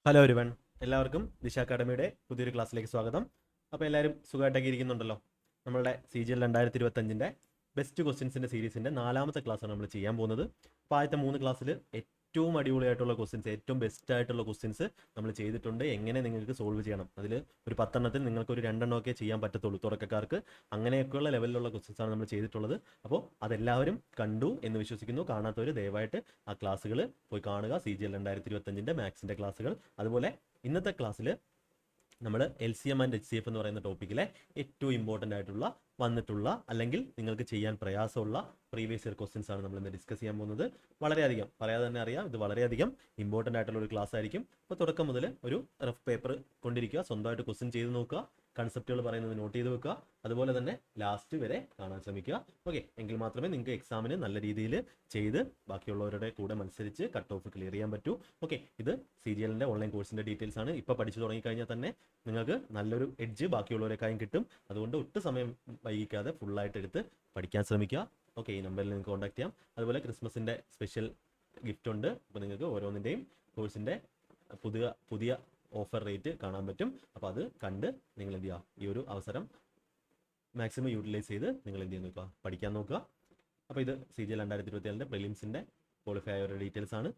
Hello everyone, എല്ലാവർക്കും ദിശ അക്കാഡമിയുടെ പുതിയൊരു ക്ലാസ്സിലേക്ക് സ്വാഗതം. അപ്പോൾ എല്ലാവരും സുഖമായിട്ടൊക്കെ ഇരിക്കുന്നുണ്ടല്ലോ. നമ്മളുടെ CGL 2025-ൻ്റെ ബെസ്റ്റ് ക്വസ്റ്റ്യൻസിൻ്റെ സീരീസിൻ്റെ 4ാമത്തെ ക്ലാസ്സാണ് നമ്മൾ ചെയ്യാൻ പോകുന്നത്. അപ്പോൾ ആദ്യത്തെ 3 ക്ലാസ്സിൽ ഏറ്റവും അടിപൊളിയായിട്ടുള്ള ക്വസ്റ്റ്യൻസ്, ഏറ്റവും ബെസ്റ്റ് ആയിട്ടുള്ള ക്വസ്റ്റ്യൻസ് നമ്മൾ ചെയ്തിട്ടുണ്ട്. എങ്ങനെ നിങ്ങൾക്ക് സോൾവ് ചെയ്യണം, അതിൽ ഒരു 10 എണ്ണത്തിൽ നിങ്ങൾക്ക് ഒരു 2 എണ്ണമൊക്കെ ചെയ്യാൻ പറ്റത്തുള്ളൂ തുടക്കക്കാർക്ക്. അങ്ങനെയൊക്കെയുള്ള ലെവലിലുള്ള ക്വസ്റ്റ്യൻസാണ് നമ്മൾ ചെയ്തിട്ടുള്ളത്. അപ്പോൾ അതെല്ലാവരും കണ്ടു എന്ന് വിശ്വസിക്കുന്നു. കാണാത്തവർ ദയവായിട്ട് ആ ക്ലാസ്സുകൾ പോയി കാണുക. CGL 2025-ൻ്റെ മാത്സിൻ്റെ ക്ലാസ്സുകൾ. അതുപോലെ ഇന്നത്തെ ക്ലാസ്സിൽ നമ്മൾ LCM ആൻഡ് HCF എന്ന് പറയുന്ന ടോപ്പിക്കിലെ ഏറ്റവും ഇമ്പോർട്ടൻ്റ് ആയിട്ടുള്ള വന്നിട്ടുള്ള അല്ലെങ്കിൽ നിങ്ങൾക്ക് ചെയ്യാൻ പ്രയാസമുള്ള പ്രീവിയസ് ഇയർ ക്വസ്റ്റ്യൻസ് ആണ് നമ്മൾ ഇന്ന് ഡിസ്കസ് ചെയ്യാൻ പോകുന്നത്. വളരെയധികം പറയാതെ തന്നെ അറിയാം, ഇത് വളരെയധികം ഇമ്പോർട്ടൻ്റ് ആയിട്ടുള്ള ഒരു ക്ലാസ് ആയിരിക്കും. അപ്പോൾ തുടക്കം മുതൽ ഒരു റഫ് പേപ്പർ കൊണ്ടിരിക്കുക, സ്വന്തമായിട്ട് ക്വസ്റ്റ്യൻ ചെയ്ത് നോക്കുക, കൺസെപ്റ്റുകൾ പറയുന്നത് നോട്ട് ചെയ്ത് വെക്കുക, അതുപോലെ തന്നെ ലാസ്റ്റ് വരെ കാണാൻ ശ്രമിക്കുക. ഓക്കെ, എങ്കിൽ മാത്രമേ നിങ്ങൾക്ക് എക്സാമിന് നല്ല രീതിയിൽ ചെയ്ത് ബാക്കിയുള്ളവരുടെ കൂടെ മത്സരിച്ച് കട്ട് ഓഫ് ക്ലിയർ ചെയ്യാൻ പറ്റൂ. ഓക്കെ, ഇത് CGL-ൻ്റെ ഓൺലൈൻ കോഴ്സിൻ്റെ ഡീറ്റെയിൽസ് ആണ്. ഇപ്പോൾ പഠിച്ചു തുടങ്ങിക്കഴിഞ്ഞാൽ തന്നെ നിങ്ങൾക്ക് നല്ലൊരു എഡ്ജ് ബാക്കിയുള്ളവരെക്കായും കിട്ടും. അതുകൊണ്ട് ഒട്ടും സമയം വൈകിക്കാതെ ഫുള്ളായിട്ട് എടുത്ത് പഠിക്കാൻ ശ്രമിക്കുക. ഓക്കെ, ഈ നമ്പറിൽ നിങ്ങൾക്ക് കോൺടാക്ട് ചെയ്യാം. അതുപോലെ ക്രിസ്മസിൻ്റെ സ്പെഷ്യൽ ഗിഫ്റ്റ് ഉണ്ട്. അപ്പോൾ നിങ്ങൾക്ക് ഓരോന്നിൻ്റെയും കോഴ്സിൻ്റെ പുതിയ ഓഫർ റേറ്റ് കാണാൻ പറ്റും. അപ്പോൾ അത് കണ്ട് നിങ്ങൾ എന്ത് ചെയ്യുക, ഈ ഒരു അവസരം മാക്സിമം യൂട്ടിലൈസ് ചെയ്ത് നിങ്ങൾ എന്ത് ചെയ്യാൻ നോക്കുക, പഠിക്കാൻ നോക്കുക. അപ്പോൾ ഇത് CGL 2027-ൻ്റെ പ്രിലിംസിൻ്റെ ക്വാളിഫൈ ആയവരുടെ ഡീറ്റെയിൽസ് ആണ്.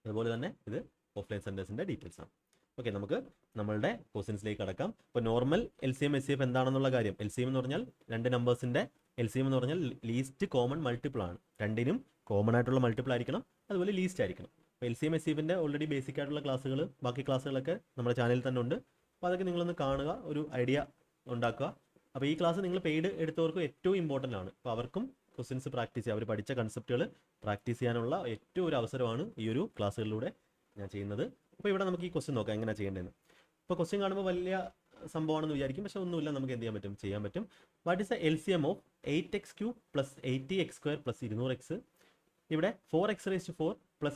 അതുപോലെ തന്നെ ഇത് ഓഫ്ലൈൻ സെൻറ്റേഴ്സിൻ്റെ ഡീറ്റെയിൽസ് ആണ്. ഓക്കെ, നമുക്ക് നമ്മളുടെ ക്വസ്റ്റ്യൻസിലേക്ക് കടക്കാം. ഇപ്പോൾ നോർമൽ LCM HCF എന്താണെന്നുള്ള കാര്യം, LCM എന്ന് പറഞ്ഞാൽ രണ്ട് നമ്പേഴ്സിൻ്റെ LCM എന്ന് പറഞ്ഞാൽ ലീസ്റ്റ് കോമൺ മൾട്ടിപ്പിൾ ആണ്. രണ്ടിനും കോമൺ ആയിട്ടുള്ള മൾട്ടിപ്പിൾ ആയിരിക്കണം, അതുപോലെ ലീസ്റ്റ് ആയിരിക്കണം. അപ്പോൾ LCM HCF-ൻ്റെ ഓൾറെഡി ബേസിക് ആയിട്ടുള്ള ക്ലാസ്സുകൾ, ബാക്കി ക്ലാസ്സുകളൊക്കെ നമ്മുടെ ചാനലിൽ തന്നെ ഉണ്ട്. അപ്പോൾ അതൊക്കെ നിങ്ങളൊന്ന് കാണുക, ഒരു ഐഡിയ ഉണ്ടാക്കുക. അപ്പോൾ ഈ ക്ലാസ് നിങ്ങൾ പെയ്ഡ് എടുത്തവർക്ക് ഏറ്റവും ഇമ്പോർട്ടൻ്റ് ആണ്. അപ്പോൾ അവർക്കും ക്വസ്റ്റ്യൻസ് പ്രാക്ടീസ് ചെയ്യുക, അവർ പഠിച്ച കൺസെപ്റ്റുകൾ പ്രാക്ടീസ് ചെയ്യാനുള്ള ഏറ്റവും ഒരു അവസരമാണ് ഈ ഒരു ക്ലാസ്സുകളിലൂടെ ഞാൻ ചെയ്യുന്നത്. അപ്പോൾ ഇവിടെ നമുക്ക് ഈ ക്വസ്റ്റ്യൻ നോക്കാം എങ്ങനെയാണ് ചെയ്യേണ്ടതെന്ന്. ഇപ്പോൾ ക്വസ്റ്റ്യൻ കാണുമ്പോൾ വലിയ സംഭവമാണെന്ന് വിചാരിക്കും, പക്ഷേ ഒന്നുമില്ല, നമുക്ക് എന്ത് ചെയ്യാൻ പറ്റും. What is the LCM of 8x³ + 80x² + 200x? ഇവിടെ 4x⁴ +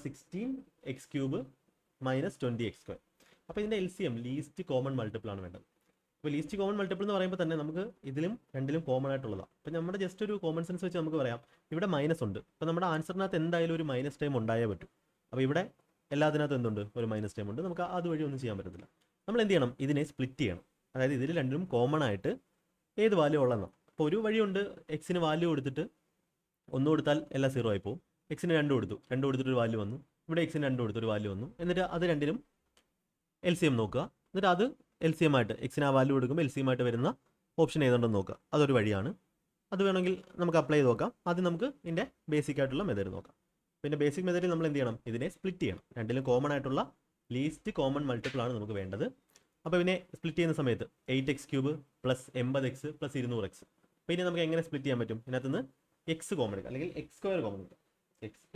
16x³ - 20x². അപ്പോൾ ഇതിൻ്റെ LCM ലീസ്റ്റ് കോമൺ മൾട്ടിപ്പിൾ ആണ് വേണ്ടത്. അപ്പോൾ ലീസ്റ്റ് കോമൺ മൾട്ടിപ്പിൾ എന്ന് പറയുമ്പോൾ തന്നെ നമുക്ക് ഇതിലും രണ്ടിലും കോമൺ ആയിട്ടുള്ളതാണ്. അപ്പോൾ നമ്മുടെ ജസ്റ്റ് ഒരു കോമൺ സെൻസ് വെച്ച് നമുക്ക് പറയാം, ഇവിടെ മൈനസ് ഉണ്ട്. അപ്പോൾ നമ്മുടെ ആൻസറിനകത്ത് എന്തായാലും ഒരു മൈനസ് ടൈം ഉണ്ടായേ പറ്റും. അപ്പോൾ ഇവിടെ എല്ലാത്തിനകത്തും എന്തുണ്ട്, ഒരു മൈനസ് ടൈം ഉണ്ട്. നമുക്ക് അതുവഴി ഒന്നും ചെയ്യാൻ പറ്റത്തില്ല. നമ്മൾ എന്ത് ചെയ്യണം, ഇതിനെ സ്പ്ലിറ്റ് ചെയ്യണം. അതായത് ഇതിൽ രണ്ടിലും കോമൺ ആയിട്ട് ഏത് വാല്യൂ ഉള്ളതെന്നാണ്. അപ്പോൾ ഒരു വഴിയുണ്ട്, എക്സിന് വാല്യൂ കൊടുത്തിട്ട് 1 കൊടുത്താൽ എല്ലാം 0 ആയി പോകും. എക്സിന് 2 കൊടുത്തു, 2 കൊടുത്തിട്ടൊരു വാല്യൂ വന്നു. ഇവിടെ എക്സിന് 2 കൊടുത്തൊരു വാല്യൂ വന്നു. എന്നിട്ട് അത് രണ്ടിലും LCM നോക്കുക. എന്നിട്ട് അത് LCM ആയിട്ട് എക്സിന് ആ വാല്യൂ കൊടുക്കുമ്പോൾ LCM ആയിട്ട് വരുന്ന ഓപ്ഷൻ ഏതുണ്ടെന്ന് നോക്കുക. അതൊരു വഴിയാണ്. അത് വേണമെങ്കിൽ നമുക്ക് അപ്ലൈ ചെയ്ത് നോക്കാം. ആദ്യം നമുക്ക് ഇതിൻ്റെ ബേസിക് ആയിട്ടുള്ള മെത്തേഡ് നോക്കാം. പിന്നെ ബേസിക് മെത്തേഡിൽ നമ്മൾ എന്ത് ചെയ്യണം, ഇതിനെ സ്പ്ലിറ്റ് ചെയ്യണം. രണ്ടിലും കോമൺ ആയിട്ടുള്ള ലീസ്റ്റ് കോമൺ മൾട്ടിപ്പിൾ ആണ് നമുക്ക് വേണ്ടത്. അപ്പോൾ ഇതിനെ സ്പ്ലിറ്റ് ചെയ്യുന്ന സമയത്ത് 8x³ + 80x + 200x. അപ്പോൾ ഇനി നമുക്ക് എങ്ങനെ സ്പ്ലിറ്റ് ചെയ്യാൻ പറ്റും, ഇതിനകത്തുനിന്ന് എക്സ് കോമൺ എടുക്കുക, അല്ലെങ്കിൽ x² കോമൺ എടുക്കുക.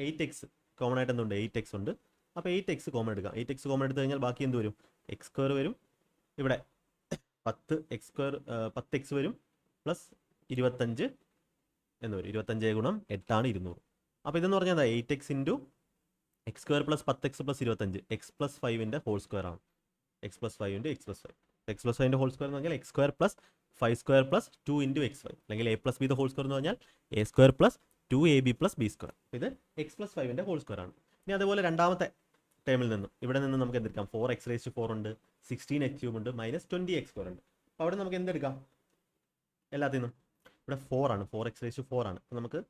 8x കോമൺ ആയിട്ട് എന്തുണ്ട്, 8x ഉണ്ട്. അപ്പോൾ 8x കോമൺ എടുക്കാം. 8x കോമൺ എടുത്തു കഴിഞ്ഞാൽ ബാക്കി എന്ത് വരും, x² വരും. ഇവിടെ 10x വരും, പ്ലസ് 25 എന്ന് വരും. 25 × 8 ആണ് 200. അപ്പോൾ ഇതെന്ന് പറഞ്ഞാൽ 8x × x² + 10x + 25 x + 5-ൻ്റെ whole square ആണ്. x + 5 × x + 5. x + 5-ൻ്റെ whole square എന്ന് പറഞ്ഞാൽ x² + 5² + 2 × x5, അല്ലെങ്കിൽ a + b ഹോൾ സ്ക്വയർ എന്ന് പറഞ്ഞാൽ a² + 2ab + b². ഇത് x + 5-ൻ്റെ ഹോൾ സ്ക്വയർ ആണ്. ഇനി അതുപോലെ രണ്ടാമത്തെ ടേമിൽ നിന്നും ഇവിടെ നിന്ന് നമുക്ക് എന്തെടുക്കാം, 4x⁴ ഉണ്ട്, 16x³ ഉണ്ട്, -20x² ഉണ്ട്. അപ്പോൾ അവിടെ നമുക്ക് എന്തെടുക്കാം, എല്ലാത്തിൽ നിന്നും ഇവിടെ 4 ആണ്, 4x⁴ ആണ്. അപ്പോൾ നമുക്ക്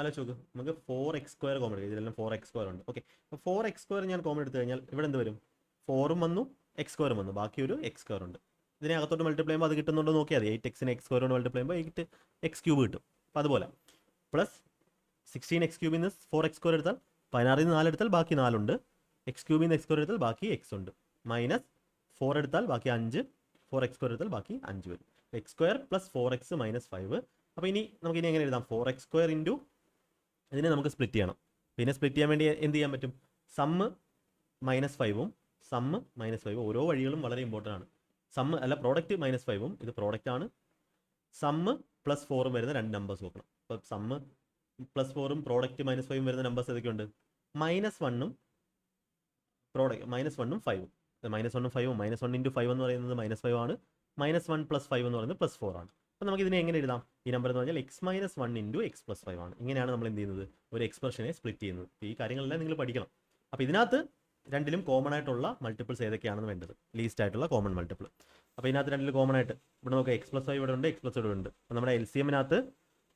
ആലോചിച്ച് നോക്ക്, നമുക്ക് 4x² കോമൺ എടുക്കാം. ഇതിലെല്ലാം 4x² ഉണ്ട്. ഓക്കെ, അപ്പോൾ 4x² ഞാൻ കോമൺ എടുത്തു കഴിഞ്ഞാൽ ഇവിടെ എന്ത് വരും, 4ഉം വന്നു, x² വന്നു, ബാക്കി ഒരു x² ഉണ്ട്. ഇതിനെ അകത്തോട്ട് മൾട്ടിപ്ലൈ ചെയ്യുമ്പോൾ അത് കിട്ടുന്നുണ്ടോ നോക്കിയാൽ മതി. 8x-നെ x² കൊണ്ട് മൾട്ടിപ്ലൈ ചെയ്യുമ്പോൾ 8x³ കിട്ടും. അപ്പോൾ അതുപോലെ പ്ലസ് 16x³ നിന്ന് 4x² എടുത്താൽ 16-ൽ നിന്ന് 4 എടുത്താൽ ബാക്കി 4 ഉണ്ട്. x³ നിന്ന് x² എടുത്താൽ ബാക്കി x ഉണ്ട്. -4 എടുത്താൽ ബാക്കി 5, 4x² എടുത്താൽ ബാക്കി 5 വരും. x² + 4x - 5. അപ്പോൾ ഇനി നമുക്ക് ഇനി എങ്ങനെ എഴുതാം, 4x² ഇതിനെ നമുക്ക് സ്പ്ലിറ്റ് ചെയ്യണം. പിന്നെ സ്പ്ലിറ്റ് ചെയ്യാൻ വേണ്ടി എന്ത് ചെയ്യാൻ പറ്റും, സമ്മ് -5ഉം സമ്മ് -5 ഓരോ വഴികളും വളരെ ഇമ്പോർട്ടൻ്റ് ആണ്. സമ്മ് അല്ല, പ്രോഡക്റ്റ് -5ഉം ഇത് പ്രോഡക്റ്റ് ആണ്. സമ്മ് +4ഉം വരുന്ന രണ്ട് നമ്പേഴ്സ് നോക്കണം. അപ്പോൾ സമ്മ് +4ഉം പ്രോഡക്റ്റ് -5ഉം വരുന്ന നമ്പേഴ്സ് ഏതൊക്കെയുണ്ട്, -1ഉം പ്രോഡക്റ്റ് -1ഉം 5ഉം. -1ഉം 5ഉം, -1 × 5 എന്ന് പറയുന്നത് -5 ആണ്. -1 + 5 എന്ന് പറയുന്നത് +4 ആണ്. അപ്പോൾ നമുക്ക് ഇതിനെ എങ്ങനെ എഴുതാം, ഈ നമ്പർ എന്ന് പറഞ്ഞാൽ x - 1 × x + 5 ആണ്. ഇങ്ങനെയാണ് നമ്മൾ എന്ത് ചെയ്യുന്നത്, ഒരു എക്സ്പ്രഷനെ സ്പ്ലിറ്റ് ചെയ്യുന്നത്. അപ്പോൾ ഈ കാര്യങ്ങളെല്ലാം നിങ്ങൾ പഠിക്കണം. അപ്പോൾ ഇതിനകത്ത് രണ്ടിലും കോമൺ ആയിട്ടുള്ള മൾട്ടിപ്പിൾസ് ഏതൊക്കെയാണെന്ന് വേണ്ടത്, ലീസ്റ്റ് ആയിട്ടുള്ള കോമൺ മൾട്ടിപ്പിൾ. അപ്പോൾ ഇതിനകത്ത് രണ്ടിലും കോമൺ ആയിട്ട് ഇവിടെ നോക്കുക, X+5 ഇവിടെ ഉണ്ട്, X+5 ഇവിടെ ഉണ്ട്. അപ്പോൾ നമ്മുടെ LCMനകത്ത്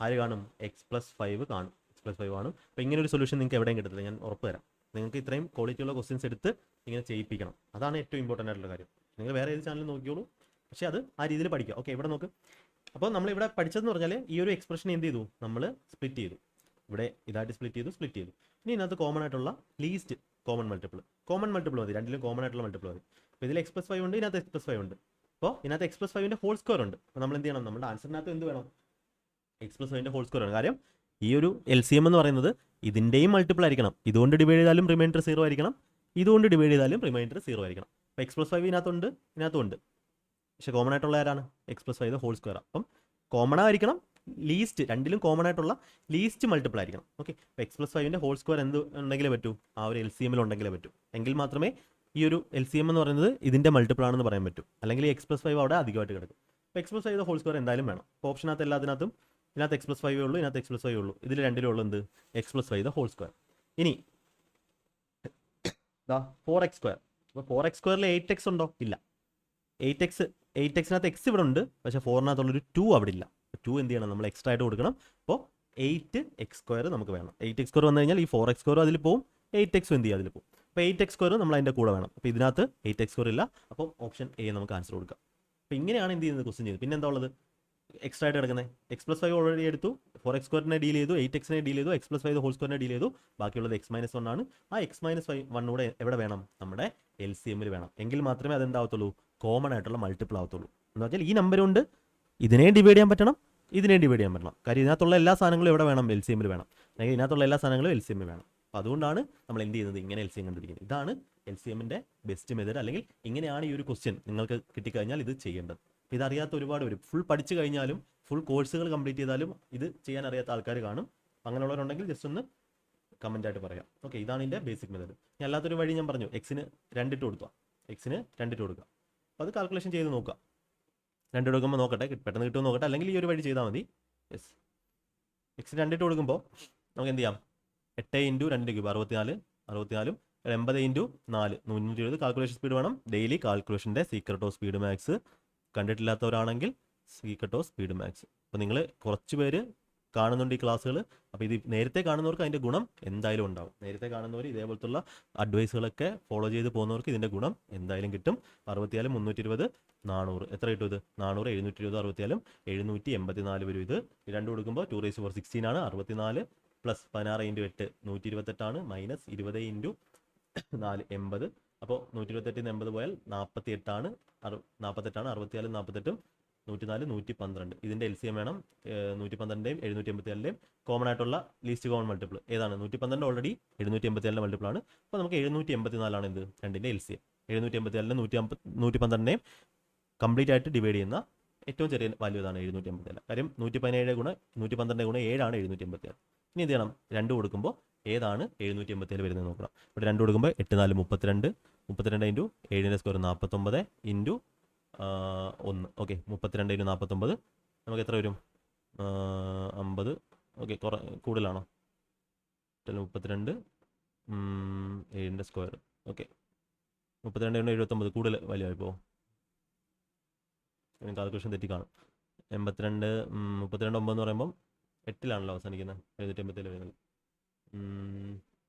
ആര് കാണും? X+5 കാണും, X+5 കാണും. അപ്പോൾ ഇങ്ങനെ ഒരു സൊല്യൂഷൻ നിങ്ങൾക്ക് എവിടെയും കിട്ടത്തില്ല, ഞാൻ ഉറപ്പ് തരാം. നിങ്ങൾക്ക് ഇത്രയും ക്വാളിറ്റിയുള്ള ക്വസ്റ്റ്യൻസ് എടുത്ത് ഇങ്ങനെ ചെയ്യിപ്പിക്കണം, അതാണ് ഏറ്റവും ഇമ്പോർട്ടൻ്റ് ആയിട്ടുള്ള കാര്യം. നിങ്ങൾ വേറെ ഏത് ചാനൽ നോക്കിയോളൂ, പക്ഷേ അത് ആ രീതിയിൽ പഠിക്കുക. ഓക്കെ, ഇവിടെ നോക്ക്. അപ്പോൾ നമ്മളിവിടെ പഠിച്ചതെന്ന് പറഞ്ഞാൽ ഈ ഒരു എക്സ്പ്രഷൻ എന്ത് ചെയ്തു, നമ്മൾ സ്പ്ലിറ്റ് ചെയ്തു. ഇവിടെ ഇതായിട്ട് സ്പ്ലിറ്റ് ചെയ്തു. ഇനി ഇതിനകത്ത് കോമൺ ആയിട്ടുള്ള ലീസ്റ്റ് കോമൺ മൾട്ടിപ്പിൾ മതി, രണ്ടിലും കോമൺ ആയിട്ടുള്ള മൾട്ടിപ്പിൾ മതി. അപ്പോൾ ഇതിൽ X+5 ഉണ്ട്, ഇതിനകത്ത് X+5 ഉണ്ട്. അപ്പോൾ ഇതിനകത്ത് X+5ൻ്റെ ഹോൾ സ്ക്വയർ ഉണ്ട്. അപ്പോൾ നമ്മൾ എന്ത് ചെയ്യണം, നമ്മുടെ ആൻസറിനകത്ത് എന്ത് വേണം? X+5ൻ്റെ ഹോൾ സ്ക്വയർ ആണ്. കാര്യം ഈ ഒരു LCM എന്ന് പറയുന്നത് ഇതിൻ്റെയും മൾട്ടിപ്പിൾ ആയിരിക്കണം. ഇതുകൊണ്ട് ഡിവൈഡ് ചെയ്താലും റിമൈൻഡർ 0 ആയിരിക്കണം, ഇതുകൊണ്ട് ഡിവൈഡ് ചെയ്താലും റിമൈൻഡർ 0 ആയിരിക്കണം. അപ്പോൾ X+5 ഇതിനകത്തുണ്ട്, ഇതിനകത്തുണ്ട്. പക്ഷേ കോമൺ ആയിട്ടുള്ള ആരാണ്? X+5 whole square. അപ്പം കോമൺ ആയിരിക്കണം, ലീസ്റ്റ് രണ്ടിലും കോമൺ ആയിട്ടുള്ള ലീസ്റ്റ് മൾട്ടിപ്പിൾ ആയിരിക്കണം. ഓക്കെ, അപ്പോൾ X+5ൻ്റെ ഹോൾ സ്ക്വയർ എന്ത് ഉണ്ടെങ്കിലേ പറ്റൂ? ആ ഒരു LCMൽ ഉണ്ടെങ്കിലേ പറ്റൂ. എങ്കിൽ മാത്രമേ ഈ ഒരു LCM എന്ന് പറയുന്നത് ഇതിൻ്റെ മൾട്ടിപ്പിൾ ആണെന്ന് പറയാൻ പറ്റും. അല്ലെങ്കിൽ X+5 അവിടെ അധികമായിട്ട് കിടക്കും. അപ്പോൾ X+5 ഹോൾ സ്ക്വയർ എന്തായാലും വേണം. അപ്പോൾ ഓപ്ഷനകത്ത് എല്ലാത്തിനകത്തും ഇതിനകത്ത് X+5 ഉള്ളൂ, ഇതിനകത്ത് X+5 ഉള്ളൂ. ഇതിൽ രണ്ടിലും ഉള്ളൂ എന്ത്? X+5 whole square. ഇനി 4x². അപ്പോൾ 4x² 8x ഉണ്ടോ? ഇല്ല. 8xനകത്ത് x ഇവിടെ ഉണ്ട്, പക്ഷേ 4നകത്തുള്ളൊരു 2 അവിടെ ഇല്ല. 2 എന്ത് ചെയ്യണം? നമ്മൾ എക്സ്ട്രാ ആയിട്ട് കൊടുക്കണം. അപ്പോൾ 8x² നമുക്ക് വേണം. 8x² വന്നു കഴിഞ്ഞാൽ ഈ 4x² അതിൽ പോകും, 8x എന്ത് ചെയ്യും? അതിൽ പോകും. അപ്പോൾ 8x² നമ്മൾ അതിൻ്റെ കൂടെ വേണം. അപ്പോൾ ഇതിനകത്ത് 8x² ഇല്ല. അപ്പോൾ ഓപ്ഷൻ എ നമുക്ക് ആൻസർ കൊടുക്കാം. അപ്പോൾ ഇങ്ങനെയാണ് എന്ത് ചെയ്യുന്നത് ക്വസ്റ്റ്യൻ ചെയ്യുന്നത്. പിന്നെ എന്താ ഉള്ളത്? എക്സ്ട്രാ ആയിട്ട് കിടക്കുന്നത് X+5 ഓൾറെഡി എടുത്തു, 4x² ഡീൽ ചെയ്തു, 8xനെ ഡീൽ ചെയ്തു, X+5 ഹോൾ സ്ക്വയറിനെ ഡീൽ ചെയ്തു. ബാക്കിയുള്ളത് x-1 ആണ്. ആ x-1 കൂടെ എവിടെ വേണം? നമ്മുടെ LCMൽ വേണം. എങ്കിൽ മാത്രമേ അതെന്താവത്തുള്ളൂ? കോമൺ ആയിട്ടുള്ള മൾട്ടിപ്പിൾ ആവത്തുള്ളൂ. എന്ന് വെച്ചാൽ ഈ നമ്പർ കൊണ്ട് ഇതിനെ ഡിവൈഡ് ചെയ്യാൻ പറ്റണം, ഇതിനെ ഡിവൈഡ് ചെയ്യാൻ പറ്റണം. കാര്യം ഇതിനകത്തുള്ള എല്ലാ സാധനങ്ങളും എവിടെ വേണം? LCMൽ വേണം. അല്ലെങ്കിൽ ഇതിനകത്തുള്ള എല്ലാ സാധനങ്ങളും LCMൽ വേണം. അപ്പോൾ അതുകൊണ്ടാണ് നമ്മൾ എന്ത് ചെയ്യുന്നത്, ഇങ്ങനെ LCM കണ്ടുപിടിക്കുന്നത്. ഇതാണ് LCMൻ്റെ ബെസ്റ്റ് മെത്തേഡ്. അല്ലെങ്കിൽ ഇങ്ങനെയാണ് ഈ ഒരു ക്വസ്റ്റ്യൻ നിങ്ങൾക്ക് കിട്ടിക്കഴിഞ്ഞാൽ ഇത് ചെയ്യേണ്ടത്. ഇതറിയാത്ത ഒരുപാട് വരും. ഫുൾ പഠിച്ചു കഴിഞ്ഞാലും ഫുൾ കോഴ്സുകൾ കംപ്ലീറ്റ് ചെയ്താലും ഇത് ചെയ്യാൻ അറിയാത്ത ആൾക്കാർ കാണും. അങ്ങനെയുള്ളവരുണ്ടെങ്കിൽ ജസ്റ്റ് ഒന്ന് കമൻ്റ് ആയിട്ട് പറയാം. ഓക്കെ, ഇതാണ് ഇതിൻ്റെ ബേസിക് മെത്തേഡ്. ഇനി അല്ലാത്തൊരു വഴി ഞാൻ പറഞ്ഞു, എക്സിന് 2 ഇട്ട് കൊടുക്കുക. അപ്പോൾ അത് കാൽക്കുലേഷൻ ചെയ്ത് നോക്കുക. 2 കൊടുക്കുമ്പോൾ നോക്കട്ടെ, പെട്ടെന്ന് കിട്ടുമെന്ന് നോക്കട്ടെ. അല്ലെങ്കിൽ ഈ ഒരു വഴി ചെയ്താൽ മതി. യെസ്, എക്സിന് 2 ഇട്ട് കൊടുക്കുമ്പോൾ നമുക്ക് എന്ത് ചെയ്യാം? 8 × 2 ക്യൂബ് 64, 80 × 4 320. കാൽക്കുലേഷൻ സ്പീഡ് വേണം. ഡെയിലി കാൽക്കുലേഷൻ്റെ സീക്രട്ട് ഓഫ് സ്പീഡ് മാക്സ് കണ്ടിട്ടില്ലാത്തവരാണെങ്കിൽ സീക്രട്ട് ഓഫ് സ്പീഡ് മാക്സ്. അപ്പോൾ നിങ്ങൾ കുറച്ച് പേര് കാണുന്നുണ്ട് ഈ ക്ലാസ്സുകൾ. അപ്പോൾ ഇത് നേരത്തെ കാണുന്നവർക്ക് അതിൻ്റെ ഗുണം എന്തായാലും ഉണ്ടാവും. നേരത്തെ കാണുന്നവർ ഇതേപോലത്തുള്ള അഡ്വൈസുകളൊക്കെ ഫോളോ ചെയ്ത് പോകുന്നവർക്ക് ഇതിൻ്റെ ഗുണം എന്തായാലും കിട്ടും. 64 320 400 എത്ര കിട്ടും? ഇത് 400 720 64 784 വരും. ഇത് 2 കൊടുക്കുമ്പോൾ 2⁴ ആണ്. 64 + 16 × 8 128 മൈനസ് 20 × 4 80. അപ്പോൾ 128 ൽ 80 പോയാൽ 48 ആണ്. 64 48 104 112. ഇതിൻ്റെ LCM വേണം. 112ൻ്റെയും 784ൻ്റെയും കോമൺ ആയിട്ടുള്ള ലീസ്റ്റ് കോമൺ മൾട്ടിപ്പിൾ ഏതാണ്? 112 ഓൾറെഡി 784 മൾട്ടിപ്പിൾ ആണ്. അപ്പോൾ നമുക്ക് 784 ആണ് എന്ത്? രണ്ടിൻ്റെ LCM. 784 112നെയും കംപ്ലീറ്റ് ആയിട്ട് ഡിവൈഡ് ചെയ്യുന്ന ഏറ്റവും ചെറിയ വാല്യൂ ഇതാണ് 784. കാര്യം 117 ഗുണം 112 ഗുണം 7 ആണ് 786. ഇനി എന്ത് ചെയ്യണം? 2 കൊടുക്കുമ്പോൾ ഏതാണ് 787 വരുന്നത് നോക്കണം. ഇവിടെ 2 കൊടുക്കുമ്പോൾ 8 4 32 32 × 7ൻ്റെ സ്ക്വയർ 49 × 1. ഓക്കെ, 32 × 49 നമുക്ക് എത്ര വരും? 50. ഓക്കെ, കൂടുതലാണോ? 32 7ൻ്റെ സ്ക്വയർ. ഓക്കെ, 32 × 79 കൂടുതൽ വലിയ ഇപ്പോൾ കാൽക്കുലേഷൻ തെറ്റി കാണും. 82 32 9 എന്ന് പറയുമ്പം 8-ലാണല്ലോ അവസാനിക്കുന്നത്. 787 വരുന്നത്.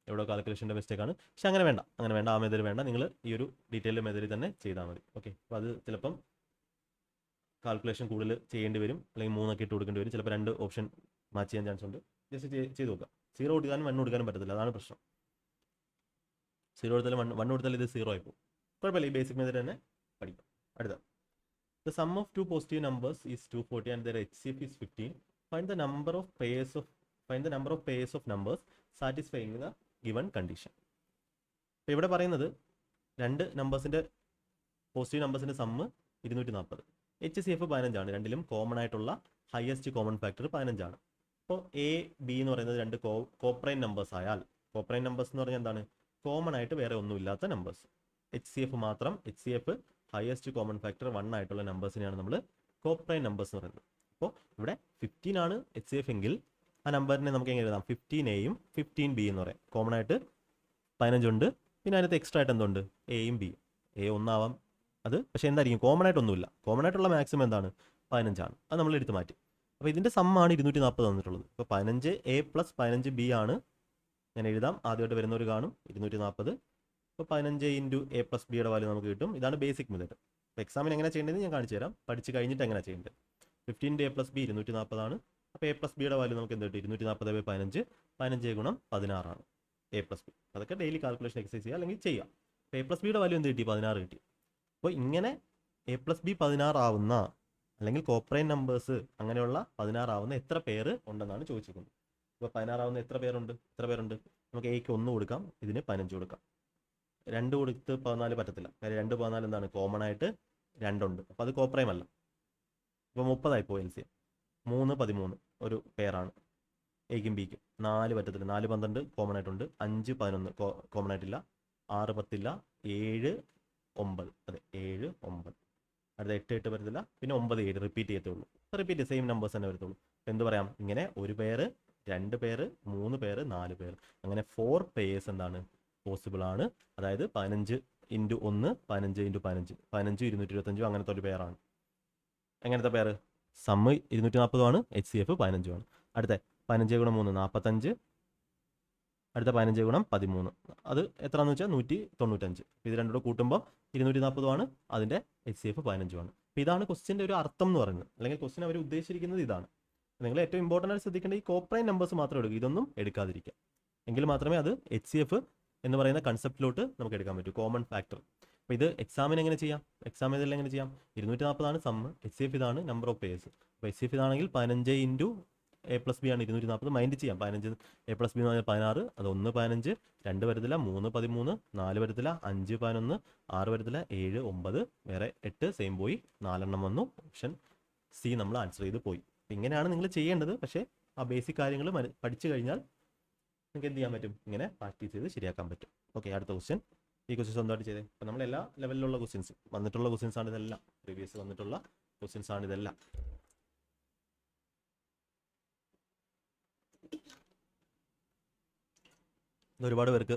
എവിടെ കാൽക്കുലേഷൻ്റെ മിസ്റ്റേക്കാണ്. പക്ഷെ അങ്ങനെ വേണ്ട. ആ മെത്തേഡ് വേണ്ട. നിങ്ങൾ ഈ ഒരു ഡീറ്റെയിൽഡ് മെത്തേഡിൽ തന്നെ ചെയ്താൽ മതി. ഓക്കെ, അപ്പോൾ അത് ചിലപ്പം കാൽക്കുലേഷൻ കൂടുതൽ ചെയ്യേണ്ടി വരും. അല്ലെങ്കിൽ 3 ഒക്കെ ഇട്ട് കൊടുക്കേണ്ടി വരും. ചിലപ്പോൾ 2 ഓപ്ഷൻ മാച്ച് ചെയ്യാൻ ചാൻസ് ഉണ്ട്. ജസ്റ്റ് ചെയ്ത് നോക്കുക. 0 കൊടുക്കാനും 1 കൊടുക്കാനും പറ്റത്തില്ല. അതാണ് പ്രശ്നം. 0 കൊടുത്താലും 1 കൊടുത്താലും ഇത് 0 ആയിപ്പോൾ. കുഴപ്പമില്ല, ഈ ബേസിക് മെത്തേഡ് തന്നെ പഠിക്കാം. അടുത്ത, the sum of two positive numbers is 240 and their HCF is 15. Find the number of pairs of numbers satisfying the given condition. അപ്പോൾ ഇവിടെ പറയുന്നത് 2 നമ്പേഴ്സിൻ്റെ പോസിറ്റീവ് നമ്പേഴ്സിൻ്റെ സമ്മ് 240. HCF 15 ആണ്. രണ്ടിലും കോമൺ ആയിട്ടുള്ള ഹയസ്റ്റ് കോമൺ ഫാക്ടർ 15 ആണ്. അപ്പോൾ A B എന്ന് പറയുന്നത് 2 കോപ്രൈൻ നമ്പേഴ്സ് ആയാൽ, കോപ്രൈൻ നമ്പേഴ്സ് എന്ന് പറഞ്ഞാൽ എന്താണ്? കോമൺ ആയിട്ട് വേറെ ഒന്നുമില്ലാത്ത നമ്പേഴ്സ്. HCF മാത്രം, HCF ഹയസ്റ്റ് കോമൺ ഫാക്ടർ 1 ആയിട്ടുള്ള നമ്പേഴ്സിനെയാണ് നമ്മൾ കോപ്രൈൻ നമ്പേഴ്സ് എന്ന് പറയുന്നത്. അപ്പോൾ ഇവിടെ 15 ആണ് HCF എങ്കിൽ ആ നമ്പറിനെ നമുക്ക് എങ്ങനെ എഴുതാം? 15A യും 15B എന്ന് പറയാം. കോമൺ ആയിട്ട് 15 ഉണ്ട്, പിന്നെ അതിനകത്ത് എക്സ്ട്രാ ആയിട്ട് എന്തുണ്ട്, എയും ബി. എ ഒന്നാവാം, അത് പക്ഷേ എന്തായിരിക്കും, കോമൺ ആയിട്ടൊന്നുമില്ല. കോമൺ ആയിട്ടുള്ള മാക്സിമം എന്താണ്, 15 അത് നമ്മൾ എടുത്ത് മാറ്റി. അപ്പോൾ ഇതിൻ്റെ സമ്മാണ് 240 തന്നിട്ടുള്ളത്. ഇപ്പോൾ 15A + 15B ആണ്. ഞാൻ എഴുതാം, ആദ്യമായിട്ട് വരുന്നവർ കാണും 240. ഇപ്പോൾ 15 × A + B വാല്യൂ നമുക്ക് കിട്ടും. ഇതാണ് ബേസിക് മെത്തേഡ്. അപ്പോൾ എക്സാമിന് എങ്ങനെ ചെയ്യേണ്ടത് ഞാൻ കാണിച്ചു തരാം, പഠിച്ച് കഴിഞ്ഞിട്ട് എങ്ങനെ ചെയ്യേണ്ടത്. 15A + B 240 ആണ്. അപ്പോൾ A + B വാല്യൂ നമുക്ക് എന്ത് കിട്ടും, 240/15, 15 × 16 ആണ് A + B. അതൊക്കെ ഡെയിലി കാൽക്കുലേഷൻ എക്സസൈസ് ചെയ്യുക, അല്ലെങ്കിൽ ചെയ്യാം. അപ്പോൾ A + B വാല്യൂ എന്ത് കിട്ടി, 16 കിട്ടി. അപ്പോൾ ഇങ്ങനെ A + B 16 ആവുന്ന, അല്ലെങ്കിൽ കോപ്രൈൻ നമ്പേഴ്സ് അങ്ങനെയുള്ള 16 ആവുന്ന എത്ര പേര് ഉണ്ടെന്നാണ് ചോദിച്ചിരിക്കുന്നത്. ഇപ്പോൾ 16 ആവുന്ന എത്ര പേരുണ്ട്, നമുക്ക് എക്ക് 1 കൊടുക്കാം, ഇതിന് 15 കൊടുക്കാം. 2 കൊടുത്ത് 14 പറ്റത്തില്ല, കാര്യം 2 14 എന്താണ്, കോമൺ ആയിട്ട് 2 ഉണ്ട്. അപ്പോൾ അത് കോപ്രൈം അല്ല. ഇപ്പോൾ 30 ആയിപ്പോൾ LCM. 3 13 ഒരു പേരാണ് എക്കും ബിക്കും. 4 പറ്റത്തില്ല, 4 12 കോമൺ ആയിട്ടുണ്ട്. 5 11 കോമൺ ആയിട്ടില്ല. 6 10 ഇല്ല. 7 9, അതെ 7 9. അടുത്ത 8 8 വരത്തില്ല. പിന്നെ 9 7 റിപ്പീറ്റ് ചെയ്യത്തുള്ളൂ. റിപ്പീറ്റ് സെയിം നമ്പേഴ്സ് തന്നെ വരത്തുള്ളൂ. അപ്പോൾ എന്ത് പറയാം, ഇങ്ങനെ 1 പേര്, 2 പേര്, 3 പേര്, 4 പേര്, അങ്ങനെ 4 പേഴ്സ് എന്താണ്, പോസിബിൾ ആണ്. അതായത് 15 × 1 15 × 15 15 225 അങ്ങനത്തെ ഒരു പേരാണ്. എങ്ങനത്തെ പേര്, സമ്മ് 240 ആണ്, HCF 15 ആണ്. അടുത്ത 15 × 3 45. അടുത്ത 15 × 13, അത് എത്രയാണെന്ന് വെച്ചാൽ 195. ഇത് രണ്ടും കൂടെ കൂട്ടുമ്പോൾ 240 ആണ്, അതിൻ്റെ HCF 15 ആണ്. അപ്പോൾ ഇതാണ് ക്വസ്റ്റ്യൻ്റെ ഒരു അർത്ഥം എന്ന് പറയുന്നത്, അല്ലെങ്കിൽ ക്വസ്റ്റ്യൻ അവർ ഉദ്ദേശിച്ചിരിക്കുന്നത് ഇതാണ്. നിങ്ങൾ ഏറ്റവും ഇമ്പോർട്ടൻ്റ് ആയിട്ട് ശ്രദ്ധിക്കേണ്ട ഈ കോപ്രൈൻ നമ്പേഴ്സ് മാത്രം എടുക്കുക, ഇതൊന്നും എടുക്കാതിരിക്കുക. എങ്കിൽ മാത്രമേ അത് HCF എന്ന് പറയുന്ന കൺസെപ്റ്റിലോട്ട് നമുക്ക് എടുക്കാൻ പറ്റൂ, കോമൺ ഫാക്ടർ. അപ്പോൾ ഇത് എക്സാമിന് എങ്ങനെ ചെയ്യാം, എക്സാം ഇതെല്ലാം എങ്ങനെ ചെയ്യാം. 240 ആണ് സമ്മ്, HCF ഇതാണ് നമ്പർ ഓഫ് പേഴ്സ്. അപ്പോൾ HCF ഇതാണെങ്കിൽ 15 × A + B ആണ് 240. മൈൻഡ് ചെയ്യാം, 15 A + B എന്ന് പറഞ്ഞാൽ 16, അത് 1 15, 2 വരത്തില്ല, 3 13, 4 വരത്തില്ല, 5 11, 6 വരത്തില്ല, 7 9, വേറെ 8 സെയിം പോയി, 4 വന്നു. ഓപ്ഷൻ സി നമ്മൾ ആൻസർ ചെയ്ത് പോയി. ഇങ്ങനെയാണ് നിങ്ങൾ ചെയ്യേണ്ടത്. പക്ഷേ ആ ബേസിക് കാര്യങ്ങൾ പഠിച്ചു കഴിഞ്ഞാൽ നിങ്ങൾക്ക് എന്ത് ചെയ്യാൻ പറ്റും, ഇങ്ങനെ പ്രാക്ടീസ് ചെയ്ത് ശരിയാക്കാൻ പറ്റും. ഓക്കെ, അടുത്ത ക്വസ്റ്റ്യൻ. ഈ ക്വസ്റ്റ്യൻ സ്വന്തമായിട്ട് ചെയ്തേ. അപ്പോൾ നമ്മൾ എല്ലാ ലെവലിലുള്ള ക്വസ്റ്റ്യൻസ് വന്നിട്ടുള്ള ക്വസ്റ്റ്യൻസ് ആണ് ഇതെല്ലാം, പ്രീവിയസ് വന്നിട്ടുള്ള ക്വസ്റ്റ്യൻസ് ആണ് ഇതെല്ലാം. ഒരുപാട് പേർക്ക്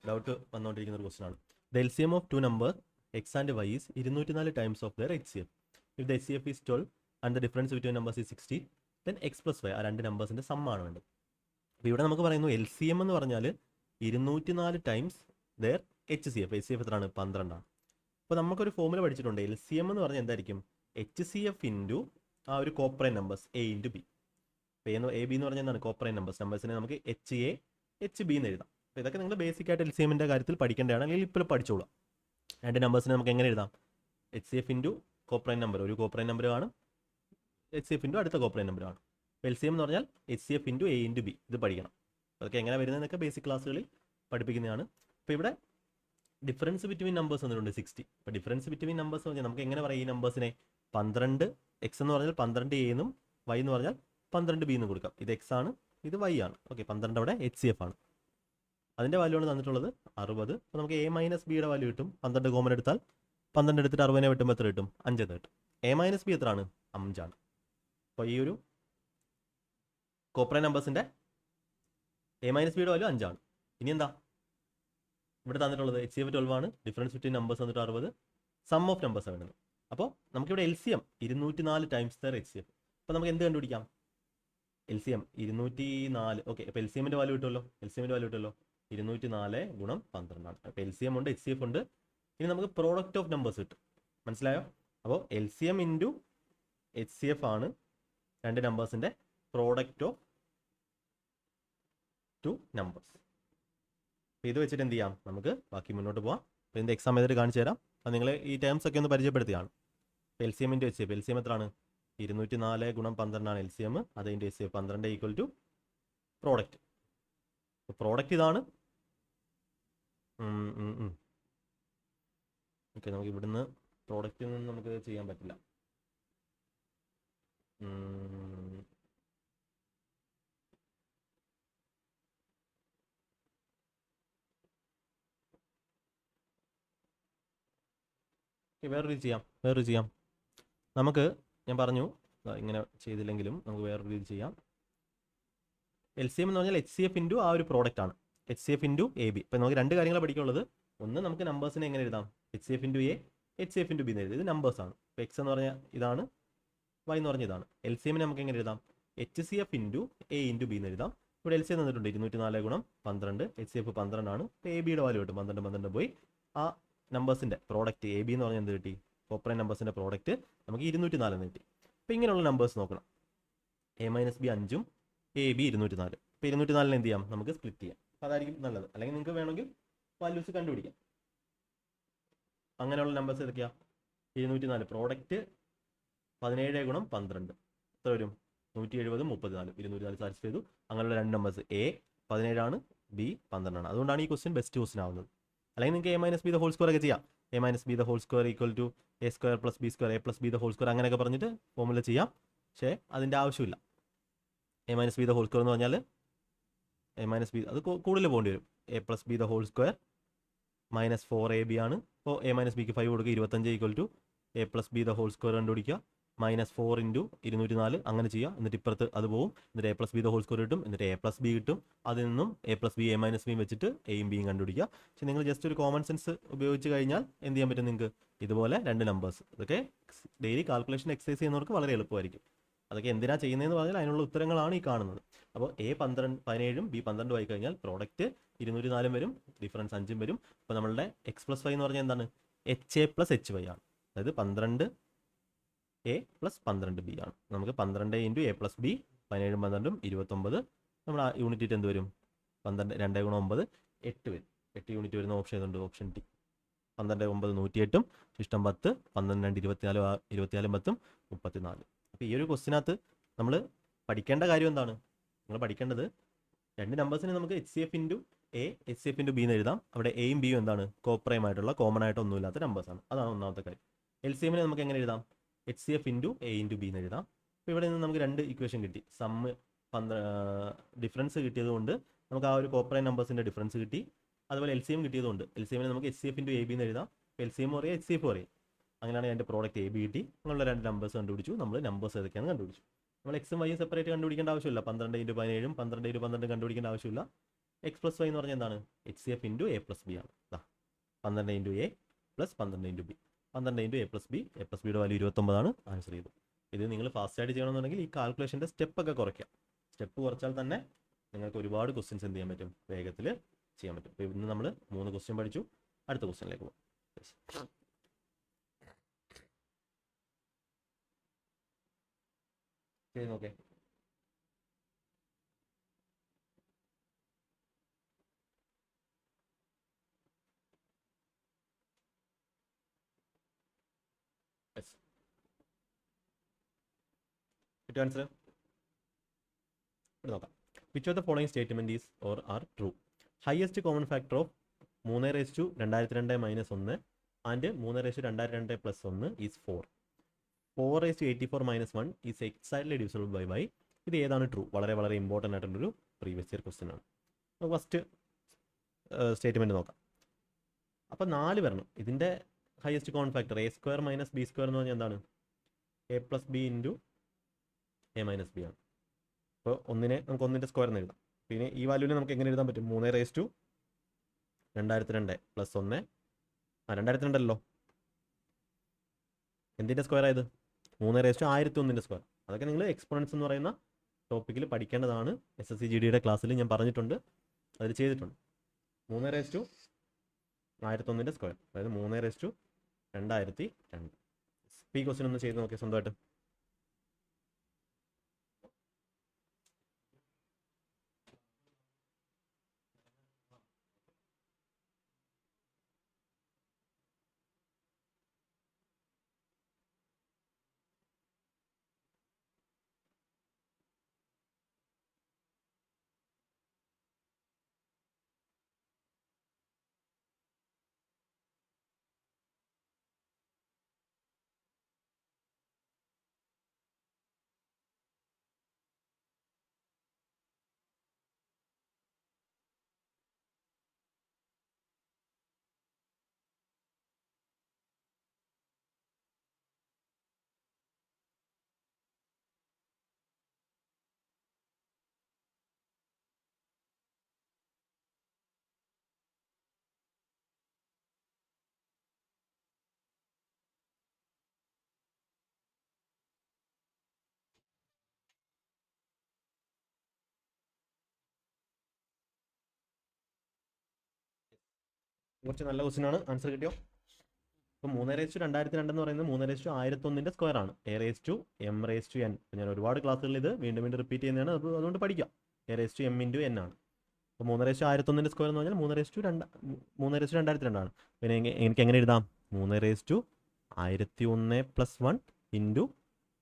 ഡൗട്ട് വന്നുകൊണ്ടിരിക്കുന്ന ഒരു ക്വസ്റ്റ്യൻ ആണ്. The LCM of 2 number x and y is 204 times of their HCF. If the HCF is 12 and the difference between numbers is 60, then x plus y, ആ രണ്ട് നമ്പേഴ്സിൻ്റെ സമ്മാണ് വേണ്ടത്. അപ്പോൾ ഇവിടെ നമുക്ക് പറയുന്നു LCM എന്ന് പറഞ്ഞാൽ 204 ടൈംസ് ദർ HCF. HCF എത്രയാണ്, 12 ആണ്. അപ്പോൾ നമുക്കൊരു ഫോമുല പഠിച്ചിട്ടുണ്ട്. LCM എന്ന് പറഞ്ഞാൽ എന്തായിരിക്കും, HCF ഇൻറ്റു ആ ഒരു കോപ്രൈൻ നമ്പേഴ്സ് A × B. അപ്പോൾ AB എന്ന് പറഞ്ഞാൽ എന്താണ്, കോപ്രൈൻ നമ്പേഴ്സിനെ നമുക്ക് HA HB എന്ന് എഴുതാം. അപ്പോൾ ഇതൊക്കെ നിങ്ങൾ ബേസിക് ആയിട്ട് LCMൻ്റെ കാര്യത്തിൽ പഠിക്കേണ്ടതാണ്, അല്ലെങ്കിൽ ഇപ്പോൾ പഠിച്ചോളാം. രണ്ട് നമ്പേഴ്സിനെ നമുക്ക് എങ്ങനെ എഴുതാം, HCF ഇൻറ്റു കോപ്രൈൻ നമ്പർ, ഒരു കോപ്രൈൻ നമ്പർ കാണും, HCF ഇൻറ്റു അടുത്ത കോപ്രൈൻ നമ്പർ കാണും. അപ്പോൾ LCM എന്ന് പറഞ്ഞാൽ HCF ഇൻറ്റു A × B. ഇത് പഠിക്കണം. അതൊക്കെ എങ്ങനെ വരുന്നതെന്നൊക്കെ ബേസിക് ക്ലാസ്സുകളിൽ പഠിപ്പിക്കുന്നതാണ്. അപ്പോൾ ഇവിടെ ഡിഫറൻസ് ബിറ്റ്വീൻ നമ്പേഴ്സ് വന്നിട്ടുണ്ട് 60. അപ്പോൾ ഡിഫറൻസ് ബിറ്റ്വീൻ നമ്പേഴ്സ് പറഞ്ഞാൽ നമുക്ക് എങ്ങനെ പറയാം, ഈ നമ്പേഴ്സിനെ 12 എക്സ് എന്ന് പറഞ്ഞാൽ 12 A എന്നും വൈ എന്ന് പറഞ്ഞാൽ 12 B എന്നും കൊടുക്കാം. ഇത് എക്സ് ആണ്, ഇത് വൈ ആണ്. ഓക്കെ, 12 അവിടെ HCF ആണ്. അതിൻ്റെ വാല്യൂ ആണ് തന്നിട്ടുള്ളത് 60. അപ്പോൾ നമുക്ക് A - B വാല്യൂ കിട്ടും. 12 കോമൺ എടുത്താൽ 12 എടുത്തിട്ട് 60 വെട്ടുമ്പോൾ എത്ര കിട്ടും, 5 എന്ന് കിട്ടും. A - B എത്രയാണ്, 5 ആണ്. അപ്പോൾ ഈ ഒരു കോപ്രൈൻ നമ്പേഴ്സിൻ്റെ A - B വാല്യൂ 5 ആണ്. ഇനി എന്താ ഇവിടെ തന്നിട്ടുള്ളത്, HCF 12 ആണ്, ഡിഫറൻസ് ബിറ്റ്വീൻ നമ്പേഴ്സ് വന്നിട്ട് 60, സം ഓഫ് നമ്പേഴ്സ് ആണ്. അപ്പോൾ നമുക്കിവിടെ LCM 204 ടൈംസ് ദർ HCF. അപ്പോൾ നമുക്ക് എന്ത് കണ്ടുപിടിക്കാം, LCM 204. ഓക്കെ, അപ്പോൾ LCMൻ്റെ വാല്യൂ കിട്ടുമല്ലോ, 204 × 12 ആണ്. അപ്പോൾ LCM ഉണ്ട്, HCF ഉണ്ട്. ഇനി നമുക്ക് പ്രോഡക്റ്റ് ഓഫ് നമ്പേഴ്സ് കിട്ടും. മനസ്സിലായോ? അപ്പോൾ LCM ഇൻറ്റു HCF ആണ് രണ്ട് നമ്പേഴ്സിൻ്റെ പ്രോഡക്റ്റ് ഓഫ് 2 നമ്പേഴ്സ്. അപ്പോൾ ഇത് വെച്ചിട്ട് എന്ത് ചെയ്യാം, നമുക്ക് ബാക്കി മുന്നോട്ട് പോകാം. അപ്പോൾ ഇതിൻ്റെ എക്സാം ചെയ്തിട്ട് കാണിച്ചു തരാം. അപ്പോൾ നിങ്ങൾ ഈ ടേംസ് ഒക്കെ ഒന്ന് പരിചയപ്പെടുത്തിയാണ്. അപ്പോൾ LCM ഇൻറ്റു HCF, LCM എത്രയാണ്, 204 × 12 ആണ് LCM. അതിൻ്റെ HCF 12 ഈക്വൽ ടു പ്രോഡക്റ്റ്. അപ്പോൾ പ്രോഡക്റ്റ് ഇതാണ്. ഓക്കെ, നമുക്ക് ഇവിടുന്ന് പ്രോഡക്റ്റിൽ നിന്ന് നമുക്ക് ചെയ്യാൻ പറ്റില്ല. വേറൊരു ചെയ്യാം. നമുക്ക് ഞാൻ പറഞ്ഞു ഇങ്ങനെ ചെയ്തില്ലെങ്കിലും നമുക്ക് വേറൊരു രീതി ചെയ്യാം. LCM എന്ന് പറഞ്ഞാൽ HCF ഇൻറ്റു ആ ഒരു പ്രോഡക്റ്റ് ആണ്. H C F into A B. ഇപ്പം നമുക്ക് രണ്ട് കാര്യങ്ങൾ പഠിക്കാനുള്ളത്. ഒന്ന്, നമുക്ക് നമ്പേഴ്സിനെ എങ്ങനെ എഴുതാം? H C F into A, H C F into B എന്ന് എഴുതി. ഇത് നമ്പേഴ്സാണ്. ഇപ്പോൾ എക്സ് എന്ന് പറഞ്ഞാൽ ഇതാണ്, വൈ എന്ന് പറഞ്ഞാൽ ഇതാണ്. എൽ സി എമ്മിനെ നമുക്ക് എങ്ങനെ എഴുതാം? H C F into A into B എന്ന് എഴുതാം. ഇവിടെ എൽ സി എം തന്നിട്ടുണ്ട് 204 ഗുണം 12, എച്ച് സി എഫ് 12 ആണ്. ഇപ്പോൾ എ ബിയുടെ വാല്യൂ കിട്ടും 12, 12 പോയി. ആ നമ്പേഴ്സിൻ്റെ പ്രോഡക്റ്റ് എ ബി എന്ന് പറഞ്ഞാൽ എന്ത് കിട്ടി? കോപ്പറേൻ നമ്പേഴ്സിൻ്റെ പ്രോഡക്റ്റ് നമുക്ക് 204 എന്ന് കിട്ടി. അപ്പോൾ ഇങ്ങനെയുള്ള നമ്പേഴ്സ് നോക്കണം. എ മൈനസ് ബി 5ഉം എ ബി 204. ഇപ്പോൾ 204 എന്ത് ചെയ്യാം? നമുക്ക് സ്പ്ലിറ്റ് ചെയ്യാം. അപ്പോൾ അതായിരിക്കും നല്ലത്. അല്ലെങ്കിൽ നിങ്ങൾക്ക് വേണമെങ്കിൽ വാല്യൂസ് കണ്ടുപിടിക്കാം. അങ്ങനെയുള്ള നമ്പേഴ്സ് ഏതൊക്കെയാണ്? 204 പ്രോഡക്റ്റ് 17 ഗുണം 12 എത്ര വരും? 170, 34. 204 സാറ്റിസ്ഫൈ ചെയ്തു. അങ്ങനെയുള്ള രണ്ട് നമ്പേഴ്സ് എ 17 ആണ്, ബി 12 ആണ്. അതുകൊണ്ടാണ് ഈ ക്വസ്റ്റ്യൻ ബെസ്റ്റ് ക്വസ്റ്റ്യൻ ആവുന്നത്. അല്ലെങ്കിൽ നിങ്ങൾക്ക് A minus B the whole square ഒക്കെ ചെയ്യാം. A minus B the whole square equal to A square plus B square, A plus B the whole square അങ്ങനെയൊക്കെ പറഞ്ഞിട്ട് ഫോമുല ചെയ്യാം. പക്ഷേ അതിൻ്റെ ആവശ്യമില്ല. A minus B the whole square എന്ന് പറഞ്ഞാൽ എ മൈനസ് ബി അത് കൂടുതൽ പോകേണ്ടി വരും. A plus B the whole square minus 4ab ആണ്. അപ്പോൾ എ മൈനസ് ബിക്ക് 5 കൊടുക്കുക. 25 equal to A plus B the whole square കണ്ടുപിടിക്കുക. മൈനസ് 4 ഇൻറ്റു 204 അങ്ങനെ ചെയ്യുക. എന്നിട്ട് ഇപ്പുറത്ത് അത് പോവും. എന്നിട്ട് A plus B the whole square കിട്ടും. എന്നിട്ട് എ പ്ലസ് ബി കിട്ടും. അതിൽ നിന്നും A plus B A minus ബിയും വെച്ചിട്ട് എയും ബിയും കണ്ടുപിടിക്കുക. പക്ഷേ നിങ്ങൾ ജസ്റ്റ് ഒരു കോമൺ സെൻസ് ഉപയോഗിച്ച് കഴിഞ്ഞാൽ എന്ത് ചെയ്യാൻ പറ്റും നിങ്ങൾക്ക്? ഇതുപോലെ രണ്ട് നമ്പേഴ്സ് ഇതൊക്കെ ഡെയിലി കാൽക്കുലേഷൻ എക്സസൈസ് ചെയ്യുന്നവർക്ക് വളരെ എളുപ്പമായിരിക്കും. അതൊക്കെ എന്തിനാ ചെയ്യുന്നതെന്ന് പറഞ്ഞാൽ അതിനുള്ള ഉത്തരങ്ങളാണ് ഈ കാണുന്നത്. അപ്പോൾ എ 17ഉം ബി 12 ആയി കഴിഞ്ഞാൽ പ്രോഡക്റ്റ് 204 വരും, ഡിഫറൻസ് 5 വരും. അപ്പോൾ നമ്മളുടെ എക്സ് പ്ലസ് വൈ എന്ന് പറഞ്ഞാൽ എന്താണ്? H A plus H Y ആണ്. അതായത് 12 എ പ്ലസ് 12 ബി ആണ്. നമുക്ക് 12 ഇൻറ്റു എ പ്ലസ് ബി 17ഉം 12ഉം 29. നമ്മൾ ആ യൂണിറ്റ് എന്ത് വരും? 12 2 ഗുണം 9 8 വരും. 8 യൂണിറ്റ് വരുന്ന ഓപ്ഷൻ ഏതുണ്ട്? Option T. 12 9 108ഉം ഇഷ്ടം 10, 12 2 24, 24 10 34. അപ്പോൾ ഈ ഒരു ക്വസ്റ്റിനകത്ത് നമ്മൾ പഠിക്കേണ്ട കാര്യം എന്താണ്? നിങ്ങൾ പഠിക്കേണ്ടത് രണ്ട് നമ്പേഴ്സിനെ നമുക്ക് H C F into A, H C F into B എന്ന് എഴുതാം. അവിടെ എയും ബിയും എന്താണ്? കോപ്രൈം ആയിട്ടുള്ള കോമൺ ആയിട്ട് ഒന്നുമില്ലാത്ത നമ്പേഴ്സാണ്. അതാണ് ഒന്നാമത്തെ കാര്യം. എൽ സി എമ്മിനെ നമുക്ക് എങ്ങനെ എഴുതാം? H C F into A into B എന്ന് എഴുതാം. അപ്പോൾ ഇവിടെ നിന്ന് നമുക്ക് രണ്ട് ഇക്വേഷൻ കിട്ടി. ഡിഫറൻസ് കിട്ടിയത് കൊണ്ട് നമുക്ക് ആ ഒരു കോപ്രൈം നമ്പേഴ്സിൻ്റെ ഡിഫറൻസ് കിട്ടി. അതുപോലെ എൽ സി എം കിട്ടിയതുകൊണ്ട് എൽ സി എമ്മിനെ നമുക്ക് H C F into A B എന്ന് എഴുതാം. എൽ സി എം പറയാം, എച്ച് സി എഫ് പറയാം. അങ്ങനെയാണ് അതിൻ്റെ പ്രോഡക്റ്റ് എ ബി കിട്ടി. അങ്ങനെയുള്ള രണ്ട് നമ്പേഴ്സ് കണ്ടുപിടിച്ചു. നമ്മൾ നമ്പേഴ്സ് ഏതൊക്കെയാണ് കണ്ടുപിടിച്ചു. നമ്മൾ എക്സും വൈയും സെപ്പറേറ്റ് കണ്ടുപിടിക്കേണ്ട ആവശ്യമില്ല. 12 ഇൻറ്റു 17ഉം 12 ഇൻറ്റു 12 കണ്ടുപിടിക്കേണ്ട ആവശ്യമില്ല. എക്സ് പ്ലസ് വൈ എന്ന് പറഞ്ഞാൽ എന്താണ്? H C F into A plus B ആണ്. 12 into A plus 12 into B. 12 into A plus ബിയുടെ വാല്യൂ 29 ആണ്. ആൻസർ ചെയ്തു. ഇത് നിങ്ങൾ ഫാസ്റ്റായിട്ട് ചെയ്യണമെന്നുണ്ടെങ്കിൽ ഈ കാൽക്കുലേഷൻ്റെ സ്റ്റെപ്പൊക്കെ കുറയ്ക്കാം. സ്റ്റെപ്പ് കുറച്ചാൽ തന്നെ നിങ്ങൾക്ക് ഒരുപാട് ക്വസ്റ്റ്യൻസ് എന്ത് ചെയ്യാൻ പറ്റും? വേഗത്തിൽ ചെയ്യാൻ പറ്റും. ഇപ്പോൾ ഇന്ന് നമ്മൾ 3 ക്വസ്റ്റ്യൻ പഠിച്ചു. അടുത്ത ക്വസ്റ്റ്യനിലേക്ക് പോകാം. ശരി, നോക്കേ. ആൻസർ ഇവിടെ നോക്കാം. Which of the following statement is or are true? Highest common factor of 3/2002 - 1 and 3/2002 + 1 is 4. 4/84 - 1 is exactly divisible by y. ഇത് ഏതാണ് ട്രൂ? വളരെ വളരെ ഇമ്പോർട്ടൻ്റ് ആയിട്ടുള്ളൊരു പ്രീവിയസ് ഇയർ ക്വസ്റ്റ്യൻ ആണ്. നമുക്ക് ഫസ്റ്റ് സ്റ്റേറ്റ്മെൻറ്റ് നോക്കാം. അപ്പോൾ 4 വരണം. ഇതിൻ്റെ highest common factor a² - b² എന്ന് പറഞ്ഞാൽ എന്താണ്? a + b into a - b ആണ്. അപ്പോൾ നമുക്ക് 1ൻ്റെ സ്ക്വയർ എന്ന് എഴുതാം. പിന്നെ ഈ വാല്യൂവിനെ നമുക്ക് എങ്ങനെ എഴുതാൻ പറ്റും? 3/2002 + 1 2002 അല്ലോ. എന്തിൻ്റെ സ്ക്വയർ ആയത്? 3/1001 സ്ക്വയർ. അതൊക്കെ നിങ്ങൾ എക്സ്പോണൻസ് എന്ന് പറയുന്ന ടോപ്പിക്കിൽ പഠിക്കേണ്ടതാണ്. SSC GDയുടെ ക്ലാസ്സിൽ ഞാൻ പറഞ്ഞിട്ടുണ്ട്, അതിൽ ചെയ്തിട്ടുണ്ട്. 3/1001 സ്ക്വയർ, അതായത് 3/2002. ഈ ക്വസ്റ്റ്യൻ ഒന്ന് ചെയ്ത് നോക്കിയാൽ സ്വന്തമായിട്ട്. കുറച്ച് നല്ല ക്വസ്റ്റ്യൻ ആണ്. ആൻസർ കിട്ടിയോ? അപ്പോൾ 3/2002 എന്ന് പറയുന്നത് 3/1001 സ്ക്വയർ ആണ്. A/m/n. ഞാൻ ഒരുപാട് ക്ലാസ്സുകളിൽ ഇത് വീണ്ടും വീണ്ടും റിപ്പീറ്റ് ചെയ്യുന്നതാണ്. അതുകൊണ്ട് പഠിക്കാം. A/m × n ആണ്. അപ്പോൾ 3/1001 സ്ക്വയർ എന്ന് പറഞ്ഞാൽ 3/2002 ആണ്. പിന്നെ എനിക്ക് എങ്ങനെ എഴുതാം? 3/1001 + 1 ഇൻറ്റു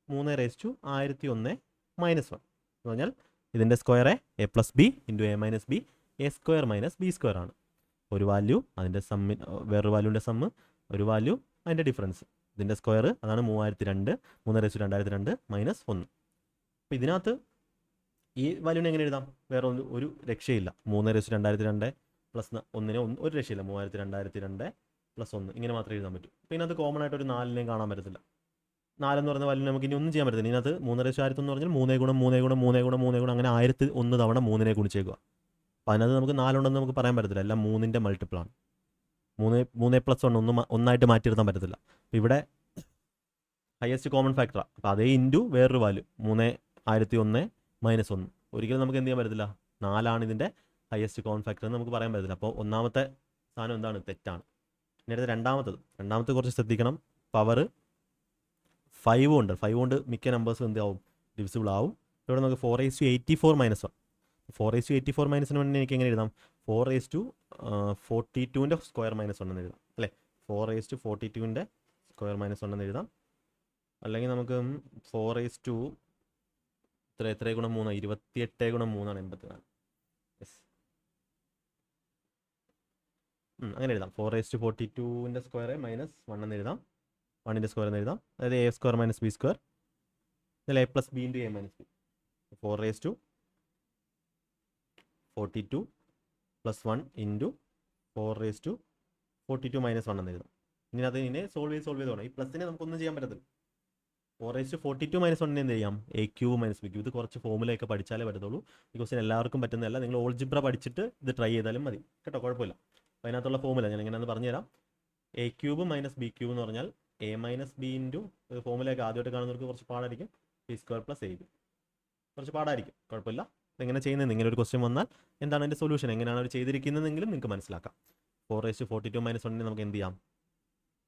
3/1001 - 1 എന്ന് പറഞ്ഞാൽ ഇതിൻ്റെ square a + b into a - b a² - b² ആണ്. ഒരു വാല്യൂ അതിൻ്റെ സമ്മി, വേറൊരു വാല്യൂൻ്റെ സമ്മ്, ഒരു വാല്യൂ അതിൻ്റെ ഡിഫറൻസ്. ഇതിൻ്റെ സ്ക്വയർ അതാണ് 3/2002 - 1. അപ്പോൾ ഇതിനകത്ത് ഈ വാല്യൂവിനെ എങ്ങനെ എഴുതാം? വേറെ ഒരു രക്ഷയില്ല. 3/2002 + 1 ഒരു രക്ഷയില്ല. 3/2002 + 1 ഇങ്ങനെ മാത്രമേ എഴുതാൻ പറ്റൂ. അപ്പോൾ ഇതിനകത്ത് കോമൺ ആയിട്ട് ഒരു 4നെയും കാണാൻ പറ്റത്തില്ല. 4 എന്ന് പറയുന്ന വാല്യൂ നമുക്ക് ഇനി ഒന്നും ചെയ്യാൻ പറ്റത്തില്ല. ഇതിനകത്ത് 3/1001 എന്ന് പറഞ്ഞാൽ 3 × 3 × 3 × 3 × അങ്ങനെ 1001 തവണ 3നെ ഗുണിച്ചേക്കുക. അപ്പോൾ അതിനകത്ത് നമുക്ക് 4 ഉണ്ടെന്ന് നമുക്ക് പറയാൻ പറ്റത്തില്ല. എല്ലാം 3ൻ്റെ മൾട്ടിപ്പിളാണ്. 3 + 1 ഒന്നായിട്ട് മാറ്റിയെടുക്കാൻ പറ്റത്തില്ല. അപ്പോൾ ഇവിടെ ഹയസ്റ്റ് കോമൺ ഫാക്ടറാണ്. അപ്പോൾ അതേ ഇൻറ്റു വേറൊരു വാല്യൂ 3/1001 - 1. ഒരിക്കലും നമുക്ക് എന്ത് ചെയ്യാൻ പറ്റത്തില്ല. 4 ഇതിൻ്റെ ഹയസ്റ്റ് കോമൺ ഫാക്ടർ എന്ന് നമുക്ക് പറയാൻ പറ്റത്തില്ല. അപ്പോൾ ഒന്നാമത്തെ സാധനം എന്താണ്? തെറ്റാണ്. ഇനി അടുത്ത രണ്ടാമത്തെ കുറച്ച് ശ്രദ്ധിക്കണം. പവർ 5 ഉണ്ട്. 5 കൊണ്ട് മിക്ക നമ്പേഴ്സും എന്താവും? ഡിവിസിബിൾ ആവും. ഇവിടെ നമുക്ക് 4/84 - 1. 4/84 - 1 എനിക്ക് എങ്ങനെ എഴുതാം? 4/42 സ്ക്വയർ - 1 എന്ന് എഴുതാം അല്ലേ? 4/42 സ്ക്വയർ - 1 എന്ന് എഴുതാം. അല്ലെങ്കിൽ നമുക്ക് 4 എത്ര ഗുണം 3? 28 ഗുണം 3 ആണ് 84. യെസ്, അങ്ങനെ എഴുതാം. 4/42 സ്ക്വയർ - 1 എന്ന് എഴുതാം. 1ൻ്റെ സ്ക്വയർ എന്ന് എഴുതാം. അതായത് a² - b². ഇതിൽ a + b × a - b. 4/42 + 1 into 4/42 - 1 എന്ന് എഴുതാം. ഇതിനെ സോൾവ് ചെയ്ത് വേണം. ഈ പ്ലസിനെ നമുക്കൊന്നും ചെയ്യാൻ പറ്റത്തില്ല. 4/42 - 1 എന്ത് ചെയ്യാം? a³ - b³ ഇത് കുറച്ച് ഫോമുലയൊക്കെ പഠിച്ചാലേ പറ്റത്തുള്ളൂ. ഈ ക്വസ്റ്റ്യൻ എല്ലാവർക്കും പറ്റുന്നതല്ല. നിങ്ങൾ ഓൾജിബ്ര പഠിച്ചിട്ട് ഇത് ട്രൈ ചെയ്താലും മതി കേട്ടോ, കുഴപ്പമില്ല. അപ്പോൾ അതിനകത്തുള്ള ഫോമുല ഞാൻ എങ്ങനെയാണെന്ന് പറഞ്ഞുതരാം. a³ - b³ എന്ന് പറഞ്ഞാൽ a - b ഇൻറ്റു ഫോമുലയൊക്കെ ആദ്യമായിട്ട് കാണുന്നവർക്ക് കുറച്ച് പാടായിരിക്കും. b² + ab കുറച്ച് പാടായിരിക്കും, കുഴപ്പമില്ല. ഇതെങ്ങനെ ചെയ്യുന്നത്? ഇങ്ങനെ ഒരു ക്വസ്റ്റ്യൻ വന്നാൽ എന്താണ് അതിൻ്റെ സൊല്യൂഷൻ, എങ്ങനെയാണ് അവർ ചെയ്തിരിക്കുന്നതെങ്കിലും നിങ്ങൾക്ക് മനസ്സിലാക്കാം. 4/42 - 1 നമുക്ക് എന്ത് ചെയ്യാം?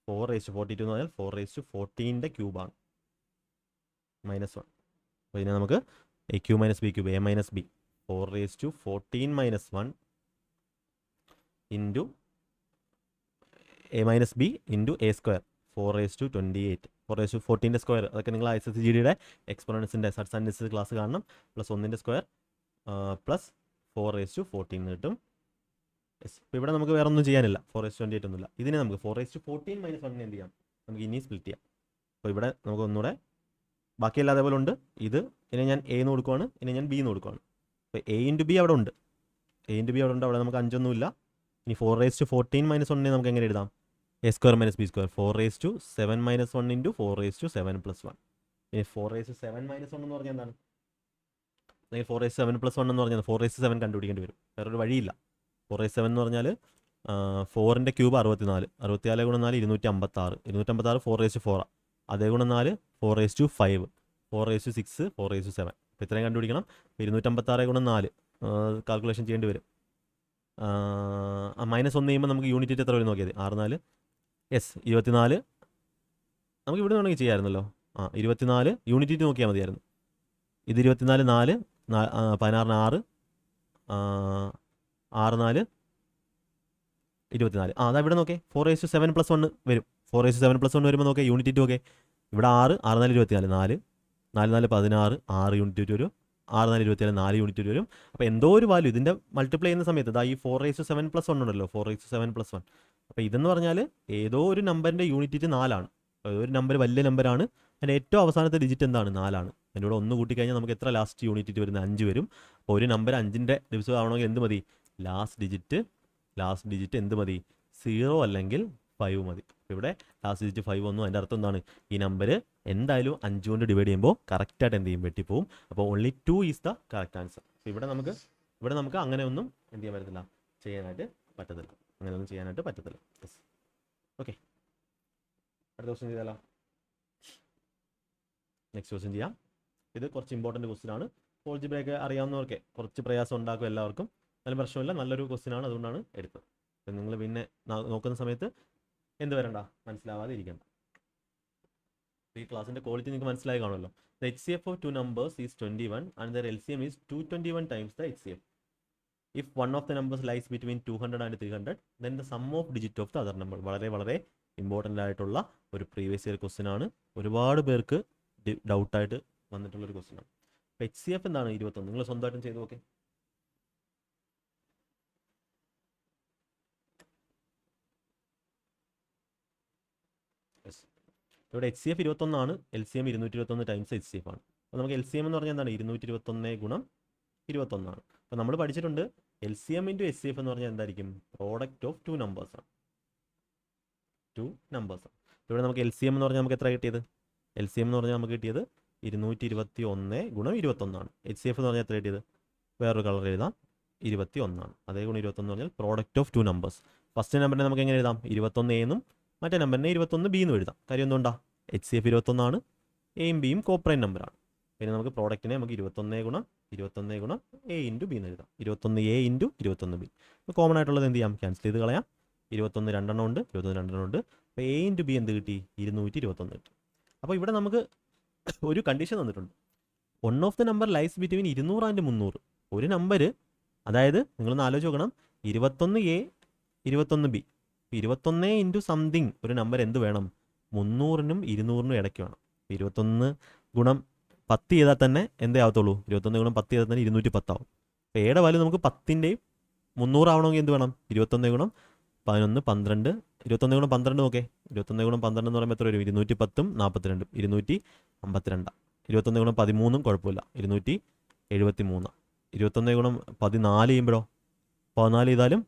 4/42 എന്ന് പറഞ്ഞാൽ 4/14 ക്യൂബാണ് -1. അപ്പോൾ ഇതിനെ നമുക്ക് a³ - b³ a - b 4/14 - 1 into a - b into a². 4/28 4/14 square അതൊക്കെ നിങ്ങൾ ISSGDയുടെ എക്സ്പോണൻസിൻ്റെ സഡ്സ് ആൻഡ് ഡിസസ് ക്ലാസ് കാണണം. +1 സ്ക്വയർ പ്ലസ് 4/14 കിട്ടും. യെസ്, ഇപ്പോൾ ഇവിടെ നമുക്ക് വേറെ ഒന്നും ചെയ്യാനില്ല. 4/28 ഒന്നുമില്ല. ഇതിനെ നമുക്ക് 4/14 - 1 എന്ത് ചെയ്യാം? നമുക്ക് ഇനി സ്പ്ലിറ്റ് ചെയ്യാം. അപ്പോൾ ഇവിടെ നമുക്ക് ഒന്നുകൂടെ ബാക്കിയെല്ലാം അതേപോലെ ഉണ്ട്. ഇനി ഞാൻ a എന്ന് കൊടുക്കുവാണ്, ഇനി ഞാൻ b എന്ന് കൊടുക്കുവാണ്. അപ്പോൾ a × b അവിടെ ഉണ്ട്. അവിടെ നമുക്ക് 5 ഒന്നുമില്ല. ഇനി 4/14 - 1 നമുക്ക് എങ്ങനെ എഴുതാം? a² - b². 4/7 - 1 ഇൻറ്റു 4/7 + 1. ഇനി 4/7 - 1 എന്ന് പറഞ്ഞാൽ എന്താണ്? അല്ലെങ്കിൽ 4/7 + 1 എന്ന് പറഞ്ഞാൽ 4/7 കണ്ടുപിടിക്കേണ്ടി വരും. വേറൊരു വഴിയില്ല. 4/7 എന്ന് പറഞ്ഞാൽ 4ൻ്റെ ക്യൂബ് 64. 64 × 4 256. 256 4/4. അതേ ഗുണം 4 4/5. 4/6 4/7. അപ്പോൾ ഇത്രയും കണ്ടുപിടിക്കണം. 256 × 4 കാൽക്കുലേഷൻ ചെയ്യേണ്ടി വരും. -1 ചെയ്യുമ്പോൾ നമുക്ക് യൂണിറ്റ് എത്ര വരും നോക്കിയത്? 6×4 യെസ് 24. നമുക്ക് ഇവിടെ വേണമെങ്കിൽ ചെയ്യാമായിരുന്നല്ലോ. 24 യൂണിറ്റ് നോക്കിയാൽ മതിയായിരുന്നു. ഇത് 24 4 16 6 6×4 24. അതാ ഇവിടെ നോക്കേ 4/7 + 1 വരും. 4/7 + 1 വരുമ്പോൾ നോക്കേ യൂണിറ്റ് നോക്കേ. ഇവിടെ 6 6 4 24 4 4 4 16 6 യൂണിറ്റ് വരും. 6 4 24 4 യൂണിറ്റ് വരും. അപ്പോൾ എന്തോ ഒരു വാല്യൂ ഇതിൻ്റെ മൾട്ടിപ്ലൈ ചെയ്യുന്ന സമയത്ത് ഇതാ ഈ 4/7 + 1 ഉണ്ടല്ലോ. 4/7 + 1. അപ്പോൾ ഇതെന്ന് പറഞ്ഞാൽ ഏതോ ഒരു നമ്പറിൻ്റെ യൂണിറ്റ് 4 ആണ്. ഒരു നമ്പർ വലിയ നമ്പറാണ്. അതിൻ്റെ ഏറ്റവും അവസാനത്തെ ഡിജിറ്റ് എന്താണ്? 4 ആണ്. അതിൻ്റെ കൂടെ 1 കൂട്ടിക്കഴിഞ്ഞാൽ നമുക്ക് എത്ര ലാസ്റ്റ് യൂണിറ്റ് വരുന്നത്? 5 വരും. അപ്പോൾ ഒരു നമ്പർ 5ൻ്റെ ഡിവിസിബിൾ ആവണമെങ്കിൽ എന്ത് മതി? ലാസ്റ്റ് ഡിജിറ്റ് എന്ത് മതി? 0 അല്ലെങ്കിൽ 5 മതി. അപ്പോൾ ഇവിടെ ലാസ്റ്റ് ഡിജിറ്റ് 5 വന്നു. അതിൻ്റെ അർത്ഥം എന്താണ്? ഈ നമ്പർ എന്തായാലും 5 കൊണ്ട് ഡിവൈഡ് ചെയ്യുമ്പോൾ കറക്റ്റായിട്ട് എന്ത് ചെയ്യും? വെട്ടിപ്പോവും. അപ്പോൾ only 2 is the correct answer. അപ്പോൾ ഇവിടെ നമുക്ക് അങ്ങനെയൊന്നും എന്ത് ചെയ്യാൻ പറ്റത്തില്ല, ചെയ്യാനായിട്ട് പറ്റത്തില്ല. Yes, okay. അടുത്ത ക്വസ്റ്റ്യൻ ചെയ്താലോ? നെക്സ്റ്റ് ക്വസ്റ്റ്യൻ ചെയ്യാം. ഇത് കുറച്ച് ഇമ്പോർട്ടൻറ്റ് ക്വസ്റ്റ്യൻ ആണ്. ഓൾജിബ്രയൊക്കെ അറിയാവുന്നവർക്ക് കുറച്ച് പ്രയാസം ഉണ്ടാക്കും എല്ലാവർക്കും. നല്ല പ്രശ്നമില്ല, നല്ലൊരു ക്വസ്റ്റ്യൻ ആണ്, അതുകൊണ്ടാണ് എടുത്തത്. അപ്പം നിങ്ങൾ പിന്നെ നോക്കുന്ന സമയത്ത് എന്ത് വരണ്ട, മനസ്സിലാവാതെ ഇരിക്കണ്ട. ഈ ക്ലാസ്സിൻ്റെ ക്വാളിറ്റി നിങ്ങൾക്ക് മനസ്സിലായി കാണുമല്ലോ. The HCF of two numbers is 21 and their LCM is 221 times the HCF. If one of the numbers lies between 200 and 300, then the sum of digit of the other number. വളരെ വളരെ important ആയിട്ടുള്ള ഒരു previous year question ആണ്. ഒരുപാട് പേർക്ക് ഡൗട്ടായിട്ട് വന്നിട്ടുള്ളൊരു question ആണ്. അപ്പോൾ HCF എന്താണ് 21? നിങ്ങൾ സ്വന്തമായിട്ടും ചെയ്ത് നോക്കേ. ഇവിടെ HCF 21 LCM 221 ടൈംസ് HCF ആണ്. അപ്പോൾ നമുക്ക് LCM എന്ന് പറഞ്ഞാൽ എന്താണ്? 221 ഗുണം 21 ആണ്. അപ്പോൾ നമ്മൾ പഠിച്ചിട്ടുണ്ട് LCM ഇൻറ്റു HCF എന്ന് പറഞ്ഞാൽ എന്തായിരിക്കും? പ്രോഡക്റ്റ് ഓഫ് ടു നമ്പേഴ്സ് ആണ്. ഇവിടെ നമുക്ക് LCM എന്ന് പറഞ്ഞാൽ നമുക്ക് എത്ര കിട്ടിയത്? LCM എന്ന് പറഞ്ഞാൽ നമുക്ക് കിട്ടിയത് 221 ഗുണം 21 ആണ്. HCF എന്ന് പറഞ്ഞാൽ എത്ര കിട്ടിയത്? വേറൊരു കളർ എഴുതാം, 21 ആണ്. അതേ ഗുണം 21 എന്ന് പറഞ്ഞാൽ product of two numbers. First നമ്പറിനെ നമുക്ക് എങ്ങനെ എഴുതാം? 21 എന്നും മറ്റേ നമ്പറിനെ 21 ബി എന്നും എഴുതാം. കാര്യം എന്തുകൊണ്ടാ? HCF 21 ആണ്, എയും ബിയും കോപ്രൈം നമ്പറാണ്. പിന്നെ നമുക്ക് പ്രോഡക്റ്റിനെ നമുക്ക് 21 ഗുണം എ ഇൻറ്റു ബി എന്ന് എഴുതാം. 21 എ ഇൻറ്റു 21 ബി. അപ്പോൾ കോമൺ ആയിട്ടുള്ളത് എന്ത് ചെയ്യാം? ക്യാൻസൽ ചെയ്ത് കളയാം. 21 രണ്ടെണ്ണം ഉണ്ട്, 21 രണ്ടെണ്ണം ഉണ്ട്. അപ്പോൾ എ ഇൻറ്റു ബി എന്ത് കിട്ടി? 221 കിട്ടി. അപ്പോൾ ഇവിടെ നമുക്ക് ഒരു കണ്ടീഷൻ തന്നിട്ടുണ്ട്. One of the number lies between 200 and 300. ഒരു നമ്പർ, അതായത് നിങ്ങളൊന്ന് ആലോചിച്ച് നോക്കണം, 21 എ 21 ബി. 21 ഇൻറ്റു സംതിങ് ഒരു നമ്പർ എന്ത് വേണം? 300നും 200നും ഇടയ്ക്ക് വേണം. 21 ഗുണം 10 ചെയ്താൽ തന്നെ എന്തേ ആവത്തുള്ളൂ? 21 ഗുണം 10 ചെയ്താൽ തന്നെ 210 ആവും. അപ്പോൾ എയുടെ വാല്യൂ നമുക്ക് 10ൻ്റെയും 300 ആവണമെങ്കിൽ എന്ത് വേണം? 21 ഗുണം 11 12. 21 ഗുണം 12 നോക്കേ. 21 ഗുണം 12 എന്ന് പറയുമ്പോൾ എത്ര വരും? 210ഉം 42ഉം 252. 21 ഗുണം 13ഉം കുഴപ്പമില്ല, 273. 21 ഗുണം 14 ചെയ്യുമ്പോഴോ? 14 ചെയ്താലും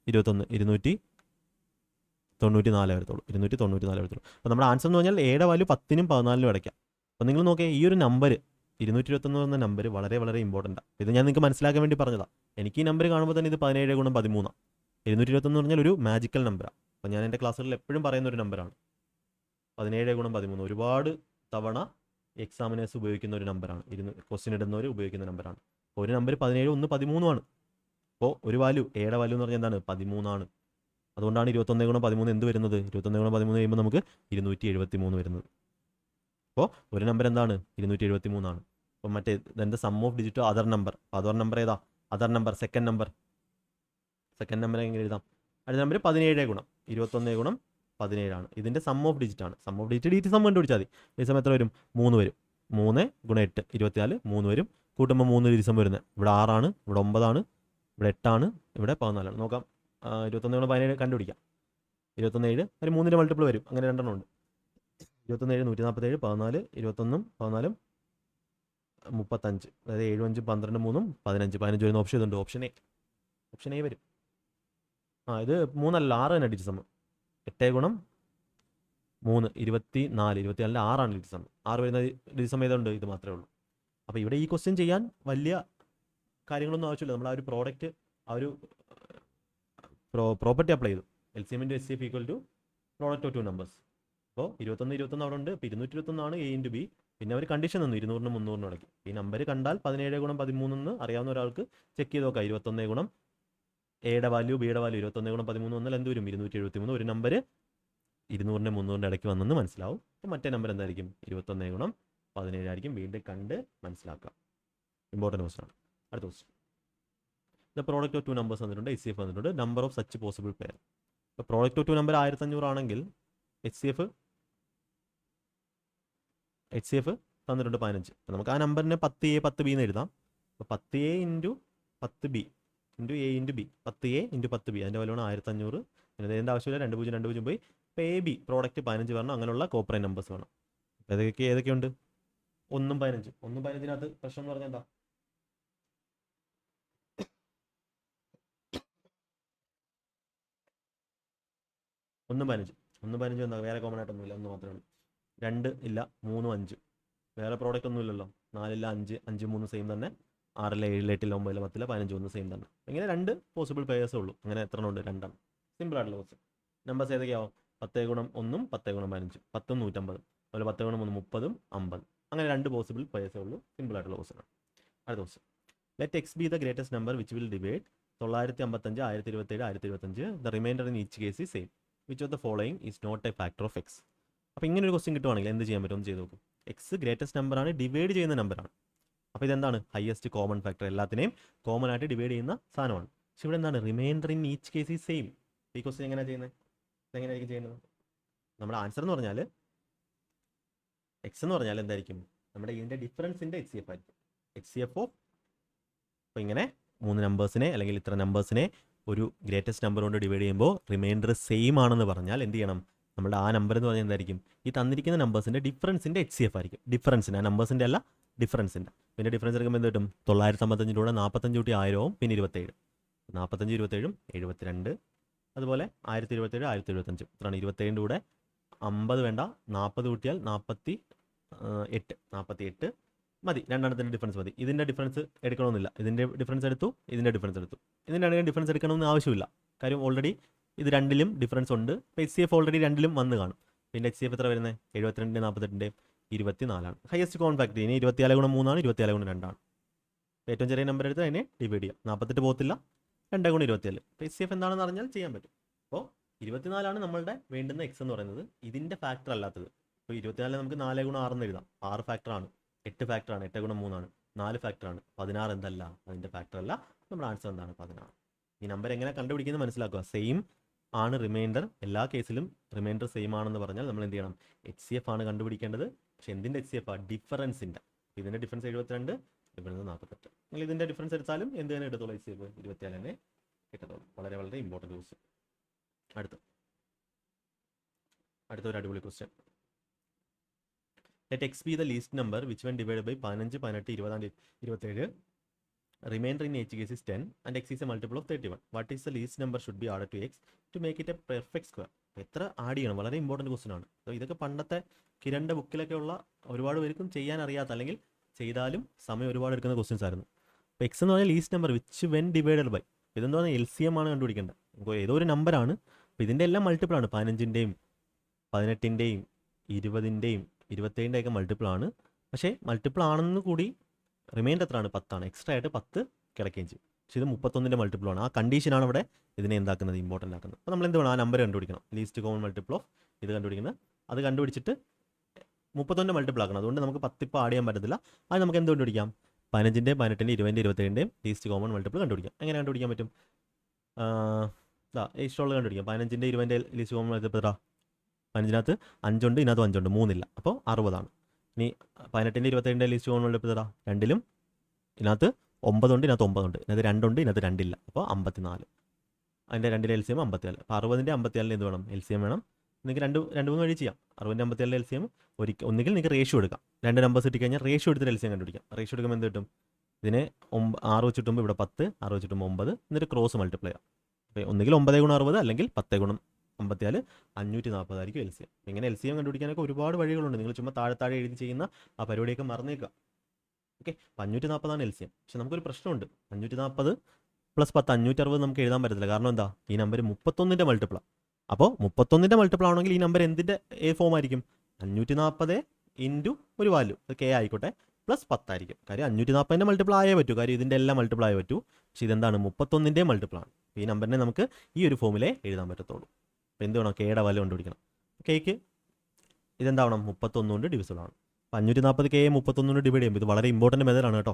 21 294 വരത്തുള്ളൂ. 294 വരത്തുള്ളൂ. അപ്പോൾ നമ്മുടെ ആൻസർ എന്ന് പറഞ്ഞാൽ എയുടെ വാല്യൂ 10നും 14നും ഇടയ്ക്കാം. അപ്പോൾ നിങ്ങൾ നോക്കിയാൽ ഈ ഒരു നമ്പർ 221 എന്ന നമ്പർ വളരെ വളരെ ഇമ്പോർട്ടൻ്റ് ആണ്. ഇത് ഞാൻ നിങ്ങൾക്ക് മനസ്സിലാക്കാൻ വേണ്ടി പറഞ്ഞതാണ്. എനിക്ക് ഈ നമ്പർ കാണുമ്പോൾ തന്നെ ഇത് 17 ഗുണം 13. 221 എന്ന് പറഞ്ഞാൽ ഒരു മാജിക്കൽ നമ്പറാണ്. അപ്പോൾ ഞാൻ എൻ്റെ ക്ലാസ്സുകളിൽ എപ്പോഴും പറയുന്ന ഒരു നമ്പറാണ് 17 ഗുണം 13. ഒരുപാട് തവണ എക്സാമിനേഴ്സ് ഉപയോഗിക്കുന്ന ഒരു നമ്പറാണ്. ക്വസ്റ്റ്യൻ ഇടുന്നവർ ഉപയോഗിക്കുന്ന നമ്പറാണ്. അപ്പോൾ ഒരു നമ്പർ 17 1 13 അപ്പോൾ ഒരു വാല്യൂ, എയുടെ വാല്യൂ എന്ന് പറഞ്ഞാൽ എന്താണ്? 13. അതുകൊണ്ടാണ് 21 ഗുണം 13 എന്ത് വരുന്നത്? 21 ഗുണം 13 കഴിയുമ്പോൾ നമുക്ക് 273 വരുന്നത്. അപ്പോൾ ഒരു നമ്പർ എന്താണ്? 273. അപ്പോൾ മറ്റേ then the sum of digit other number. Other number ഏതാ? അതർ നമ്പർ സെക്കൻഡ് നമ്പർ എങ്ങനെ എഴുതാം? അടുത്ത നമ്പർ 17 ഗുണം 21 ഗുണം 17 ആണ്. ഇതിൻ്റെ സം ഓഫ് ഡിജിറ്റ് ആണ്. സം ഓഫ് ഡിജിറ്റ് സം കണ്ടുപിടിച്ചാൽ മതി. ഈ സമയം എത്ര വരും? 3 വരും. 3 ഗുണം 8 24, 3 വരും. കൂട്ടുമ്പോൾ 3 ഡിസം വരുന്നത്. ഇവിടെ 6 ആണ്, ഇവിടെ 9 ആണ്, ഇവിടെ 8 ആണ്, ഇവിടെ 14 ആണ്. നോക്കാം, 21 ഗുണം 17 കണ്ടുപിടിക്കാം. 27 ഒരു 3ൻ്റെ മൾട്ടിപ്പിൾ വരും. അങ്ങനെ രണ്ടെണ്ണം ഉണ്ട്. 27 147, 14 21 14 35. അതായത് 7 5 12 3 15 വരുന്ന ഓപ്ഷൻ ഇതുണ്ട്. ഓപ്ഷൻ എ വരും. ഇത് 3 അല്ല 6 തന്നെ ഡിജിറ്റ് സം. 8 ഗുണം 3 24, 24 6 ആണ് ഡിജിറ്റ് സം. 6 വരുന്ന ഡിജിറ്റ് സം ഏതുണ്ട്? ഇത് മാത്രമേ ഉള്ളൂ. അപ്പോൾ ഇവിടെ ഈ ക്വസ്റ്റ്യൻ ചെയ്യാൻ വലിയ കാര്യങ്ങളൊന്നും ആവശ്യമില്ല. നമ്മൾ ആ ഒരു പ്രോഡക്റ്റ്, ആ ഒരു പ്രോപ്പർട്ടി അപ്ലൈ ചെയ്തു. LCM into HCF equal to product of two numbers. അപ്പോൾ 21 അവിടെ ഉണ്ട്. ഇപ്പോൾ 221 എ ഇൻറ്റു ബി. പിന്നെ അവർ കണ്ടീഷൻ തന്നു 200നും 300നും ഇടയ്ക്ക്. ഈ നമ്പർ കണ്ടാൽ 17 ഗുണം 13 എന്ന് അറിയാവുന്ന ഒരാൾക്ക് ചെക്ക് ചെയ്ത് നോക്കാം. 21 ഗുണം എയുടെ വാല്യൂ ബിയുടെ വാല്യൂ 21 ഗുണം 13 വന്നാൽ എന്ത് വരും? 273. ഒരു നമ്പർ 200നും 300നും ഇടയ്ക്ക് വന്നെന്ന് മനസ്സിലാവും. അപ്പോൾ മറ്റേ നമ്പർ എന്തായിരിക്കും? 21 ഗുണം 17 ആയിരിക്കും. വീണ്ടും കണ്ട് മനസ്സിലാക്കാം. ഇമ്പോർട്ടൻറ്റ് ക്വസ്റ്റൻ ആണ്. അടുത്ത question. The product of two numbers വന്നിട്ടുണ്ട്, HCF വന്നിട്ടുണ്ട്. Number of such possible pair. ഇപ്പോൾ പ്രോഡക്റ്റ് ഓഫ് ടു നമ്പർ 1500 ആണെങ്കിൽ HCF തന്നിട്ടുണ്ട് 15. അപ്പോൾ നമുക്ക് ആ നമ്പറിനെ 10A 10B എന്ന് എഴുതാം. അപ്പോൾ 10A into 10B into A into B. 10A into 10B അതിൻ്റെ വിലയാണ് 1500. പിന്നെ ഇതിൻ്റെ ആവശ്യമില്ല, 20 പോയി. ഇപ്പോൾ AB പ്രോഡക്റ്റ് 15 വരണം. അങ്ങനെയുള്ള കോപ്പറേറ്റ് നമ്പേഴ്സ് വേണം. അപ്പോൾ ഏതൊക്കെയുണ്ട്? 1 15. 1 15-നകത്ത് പ്രശ്നം എന്ന് പറഞ്ഞാൽ എന്താ? 1 15. 1 15 എന്താ? വേറെ കോമൺ ആയിട്ടൊന്നുമില്ല, 1 മാത്രമേ ഉള്ളൂ. 2 ഇല്ല, 3 5. വേറെ പ്രോഡക്റ്റ് ഒന്നും ഇല്ലല്ലോ. 4 ഇല്ല, 5 5 3 സെയിം തന്നെ. 6 7 8 9 10 15 1 സെയിം തന്നെ. ഇങ്ങനെ 2 പോസിബിൾ പേയേഴ്സേ ഉള്ളൂ. അങ്ങനെ എത്ര ഉണ്ട്? 2 ആണ്. സിമ്പിൾ ആയിട്ടുള്ള ക്വസ്റ്റ്യൻ. നമ്പേഴ്സ് ഏതൊക്കെയാവും? 10 ഗുണം 1 10 ഗുണം 15 10 150. അതുപോലെ 10 ഗുണം 3 30 50. അങ്ങനെ 2 പോസിബിൾ പേയേഴ്സേ ഉള്ളൂ. സിമ്പിൾ ആയിട്ടുള്ള ക്വസ്റ്റ്യൻ ആണ്. അടുത്ത question. Let X be the greatest number which will divide 955, 1027, 1025. The remainder in each case is same. Which of the following is not a factor of X. അപ്പോൾ ഇങ്ങനെ ഒരു ക്വസ്റ്റ്യൻ കിട്ടുവാണെങ്കിൽ എന്ത് ചെയ്യാൻ പറ്റും ഒന്ന് ചെയ്ത് നോക്കും. എക്സ് ഗ്രേറ്റസ്റ്റ് നമ്പറാണ്, ഡിവൈഡ് ചെയ്യുന്ന നമ്പറാണ്. അപ്പോൾ ഇതെന്താണ് ഹയസ്റ്റ് കോമൺ ഫാക്ടർ, എല്ലാത്തിനെയും കോമൺ ആയിട്ട് ഡിവൈഡ് ചെയ്യുന്ന സാധനമാണ്. പക്ഷെ ഇവിടെ എന്താണ് remainder in each case is same. ഈ ക്വസ്റ്റ്യൻ എങ്ങനെയാണ് ചെയ്യുന്നത്, ഇതെങ്ങനെയായിരിക്കും ചെയ്യുന്നത്? നമ്മുടെ ആൻസർ എന്ന് പറഞ്ഞാൽ എക്സ് എന്ന് പറഞ്ഞാൽ എന്തായിരിക്കും, നമ്മുടെ ഇതിൻ്റെ ഡിഫറൻസിൻ്റെ എച്ച് സി എഫ് ആയിരിക്കും. എച്ച് സി എഫ് ഓഫ്, അപ്പോൾ ഇങ്ങനെ 3 നമ്പേഴ്സിനെ അല്ലെങ്കിൽ ഇത്ര നമ്പേഴ്സിനെ ഒരു ഗ്രേറ്റസ്റ്റ് നമ്പർ കൊണ്ട് ഡിവൈഡ് ചെയ്യുമ്പോൾ റിമൈൻഡർ സെയിം ആണെന്ന് പറഞ്ഞാൽ എന്ത് ചെയ്യണം, നമ്മുടെ ആ നമ്പർ എന്ന് പറഞ്ഞാൽ എന്തായിരിക്കും, ഈ തന്നിരിക്കുന്ന നമ്പേഴ്സിൻ്റെ ഡിഫറൻസിൻ്റെ എച്ച് സി എഫ് ആയിരിക്കും. ഡിഫറൻസിന്, ആ നമ്പേഴ്സിൻ്റെ അല്ല ഡിഫറൻസിൻ്റെ. പിന്നെ ഡിഫറൻസ് എടുക്കുമ്പോൾ എന്ത് കിട്ടും, 955 കൂടെ 45 കൂട്ടി 1000, പിന്നെ 27, 45 27 72, അതുപോലെ 1027 1075, ഇത്രയാണ് 27 കൂടെ 50 വേണ്ട, 40 കൂട്ടിയാൽ 48 മതി. രണ്ടെണ്ണത്തിൻ്റെ ഡിഫറൻസ് മതി. ഇതിൻ്റെ ഡിഫറൻസ് എടുക്കണമെന്നില്ല. ഇതിൻ്റെ ഡിഫറൻസ് എടുത്തു, ഇതിൻ്റെ ഡിഫറൻസ് എടുത്തു. ഇതിൻ്റെ ഡിഫറൻസ് എടുക്കണമെന്ന് ആവശ്യമില്ല. കാര്യം ഓൾറെഡി ഇത് രണ്ടിലും ഡിഫറൻസ് ഉണ്ട്. ഇപ്പോൾ എച്ച് സി എഫ് ഓൾറെഡി രണ്ടിലും വന്ന് കാണും. പിന്നെ എച്ച് സി എഫ് എത്ര വരുന്നത്, 72 48 24. ഹയസ്റ്റ് കോമൺ ഫാക്ടർ ഇനി 24 ഗുണം 3 ആണ്, 24 ഗുണം 2 ആണ്. ഏറ്റവും ചെറിയ നമ്പർ എടുത്ത് അതിനെ ഡിവൈഡ് ചെയ്യാം. 48 പോകത്തില്ല, 2 ഗുണം 24. അപ്പോൾ എച്ച് സി എഫ് എന്താണെന്ന് അറിഞ്ഞാൽ ചെയ്യാൻ പറ്റും. അപ്പോൾ 24 നമ്മളുടെ വേണ്ടുന്ന എക്സ് എന്ന് പറയുന്നത്. ഇതിൻ്റെ ഫാക്ടർ അല്ലാത്തത്, ഇപ്പോൾ 24 നമുക്ക് 4 ഗുണം 6 എന്ന് എഴുതാം. 6 ഫാക്ടറാണ്, 8 ഫാക്ടറാണ്, 8 ഗുണം 3 ആണ്, 4 ഫാക്ടറാണ്. 16 എന്തല്ല, അതിൻ്റെ ഫാക്ടർ അല്ല. നമ്മുടെ ആൻസർ എന്താണ്, 16. ഈ നമ്പർ എങ്ങനെ കണ്ടുപിടിക്കുന്നത് മനസ്സിലാക്കുക. സെയിം ആണ് റിമൈൻഡർ, എല്ലാ കേസിലും റിമൈൻഡർ സെയിം ആണെന്ന് പറഞ്ഞാൽ നമ്മൾ എന്ത് ചെയ്യണം, എച്ച് സി എഫ് ആണ് കണ്ടുപിടിക്കേണ്ടത്. പക്ഷേ എന്തിൻ്റെ എച്ച് സി എഫ് ആണ്, ഡിഫറൻസിൻ്റെ. ഇതിൻ്റെ ഡിഫറൻസ് 72, ഇവിടുന്ന് 48. നിങ്ങൾ ഇതിൻ്റെ ഡിഫറൻസ് എടുത്താലും എന്ത് തന്നെ എടുത്തോളൂ, എച്ച് സി എഫ് 24 തന്നെ കിട്ടത്തുള്ളൂ. വളരെ വളരെ ഇമ്പോർട്ടൻറ്റ് ക്വസ്റ്റ്യൻ. അടുത്തൊരു അടിപൊളി question. Let X be the least number which when divide by 15, 18, 20 and 27. Remainder in each case is 10 and x is a multiple of 31. What is the least number should be added to x to make it a perfect square? എത്ര add ചെയ്യണം, വളരെ important question ആണ്. അപ്പോൾ ഇതൊക്കെ പണ്ടത്തെ കിരണിൻ്റെ ബുക്കിലൊക്കെ ഉള്ള ഒരുപാട് പേർക്കും ചെയ്യാൻ അറിയാത്ത, അല്ലെങ്കിൽ ചെയ്താലും സമയം ഒരുപാട് എടുക്കുന്ന ക്വസ്റ്റ്യൻസ് ആയിരുന്നു. അപ്പോൾ എക്സ് എന്ന് പറഞ്ഞാൽ least number which when divided by, ഇതെന്ന് പറഞ്ഞാൽ എൽ സി എം ആണ് കണ്ടുപിടിക്കേണ്ടത്. ഏതോ ഒരു നമ്പറാണ്. അപ്പോൾ ഇതിൻ്റെ എല്ലാം മൾട്ടിപ്പിൾ ആണ്. 15ൻ്റെയും 18ൻ്റെയും 20ൻ്റെയും 27ൻ്റെ ഒക്കെ മൾട്ടിപ്പിൾ ആണ്. പക്ഷേ മൾട്ടിപ്പിൾ ആണെന്ന് കൂടി റിമൈൻഡർ എത്രയാണ്, 10 ആണ്. എക്സ്ട്രാ ആയിട്ട് 10 കിടക്കുകയും ചെയ്യും. പക്ഷേ ഇത് 31ൻ്റെ മൾട്ടിപ്പിൾ ആണ്. ആ കണ്ടീഷനാണ് ഇവിടെ ഇതിനെ എന്താക്കുന്നത്, ഇമ്പോർട്ടൻ്റ് ആക്കുന്നത്. അപ്പോൾ നമ്മൾ എന്ത് വേണം, ആ നമ്പർ കണ്ടുപിടിക്കണം. ലീസ്റ്റ് കോമൺ മൾട്ടിപ്പിൾ ഓഫ് ഇത് കണ്ടുപിടിക്കുന്നത്. അത് കണ്ടുപിടിച്ചിട്ട് 31ൻ്റെ മൾട്ടിപ്പിൾ ആക്കണം. അതുകൊണ്ട് നമുക്ക് 10 ഇപ്പോൾ ആഡ് ചെയ്യാൻ പറ്റത്തില്ല. അത് നമുക്ക് എന്ത് കണ്ടുപിടിക്കാം, 15ൻ്റെയും 18ൻ്റെയും 20ൻ്റെയും 27ൻ്റെയും ലീസ്റ്റ് കോമൺ മൾട്ടിപ്പിൾ കണ്ടുപിടിക്കാം. എങ്ങനെ കണ്ടുപിടിക്കാൻ പറ്റും, ഇഷ്ടമുള്ളത് കണ്ടുപിടിക്കാം. 15ൻ്റെ 20ൻ്റെ ലീസ്റ്റ് കോമൺ മൾട്ടിപ്പിൾ എത്ര, 15-നകത്ത് 5 ഉണ്ട്, ഇതിനകത്ത് 5 ഉണ്ട്, 3 ഇല്ല, അപ്പോൾ 60 ആണ്. ഇനി 18ൻ്റെ 27ൻ്റെ ലിസ്റ്റ് കോമൺ മൾട്ടിപ്പിൾ എത്ര, 2ലും ഇതിനകത്ത് 9 ഉണ്ട്, ഇതിനകത്ത് 9 ഉണ്ട്, ഇതിനകത്ത് 2 ഉണ്ട്, ഇതിനകത്ത് 2 ഇല്ല, അപ്പോൾ 54. അതിൻ്റെ 2ൻ്റെ എൽ സി എം 54. അപ്പോൾ 60ൻ്റെ 54 എന്ത് വേണം, എൽ സി എം വേണം. നിങ്ങൾക്ക് 2-3 വഴി ചെയ്യാം. 60ൻ്റെ 54 എൽ സി എം ഒന്നുകിൽ നിങ്ങൾക്ക് റേഷ്യോ എടുക്കാം. 2 നമ്പേഴ്സ് കിട്ടിക്കഴിഞ്ഞാൽ റേഷ്യോ എടുത്തിട്ട് എൽ സി എം കണ്ടുപിടിക്കാം. റേഷ്യോ എടുക്കുമ്പോൾ എന്ത് കിട്ടും, ഇതിനെ 6 വെച്ചിട്ടുമ്പോൾ ഇവിടെ 10, 6 വെച്ചിട്ടുമ്പോൾ 9, എന്നിട്ട് ക്രോസ് മൾട്ടിപ്ലൈ ചെയ്യാം. അപ്പോൾ ഒന്നുകിൽ 9 ഗുണം 60 അല്ലെങ്കിൽ 10 ഗുണം 54, 540 ആയിരിക്കും എൽ സി എം. ഇങ്ങനെ എൽ സി എം കണ്ടുപിടിക്കാനൊക്കെ ഒരുപാട് വഴികളുണ്ട്. നിങ്ങൾ ചുമ്മാ താഴെ എഴുതി ചെയ്യുന്ന ആ പരിപാടിയൊക്കെ മറന്നേക്കുക. Okay, 540 L C M. പക്ഷെ നമുക്കൊരു പ്രശ്നമുണ്ട്. 540 + 10 560 നമുക്ക് എഴുതാൻ പറ്റത്തില്ല. കാരണം എന്താ, ഈ നമ്പർ 31ൻ്റെ മൾട്ടിപ്പിളാണ്. അപ്പോൾ 31ൻ്റെ മൾട്ടിപ്പിൾ ആണെങ്കിൽ ഈ നമ്പർ എന്തിൻ്റെ ഫോം ആയിരിക്കും, 540 ഇൻറ്റു ഒരു വാല്യൂ, അത് കെ ആയിക്കോട്ടെ, +10 ആയിരിക്കും. കാര്യം 540ൻ്റെ മൾട്ടിപ്പിൾ ആയേ പറ്റൂ. കാര്യം ഇതിൻ്റെ എല്ലാം മൾട്ടിപ്പിൾ ആയേ പറ്റൂ. പക്ഷേ ഇതെന്താണ്, 31ൻ്റെ മൾട്ടിപ്പിളാണ്. ഈ നമ്പറിനെ നമുക്ക് ഈ ഒരു ഫോമിലേ എഴുതാൻ പറ്റത്തുള്ളൂ. അപ്പോൾ എന്ത് വേണം, കെയുടെ വാല്യൂ കണ്ടുപിടിക്കണം. കെയ്ക്ക് ഇതെന്താവണം, 31 കൊണ്ട് ഡിവിസിബിൾ ആണ്. അപ്പോൾ 540 കെ 31 കൊണ്ട് ഡിവൈഡ് ചെയ്യുമ്പോൾ, ഇത് വളരെ ഇമ്പോർട്ടൻറ്റ് മെത്തേഡാണ് കേട്ടോ.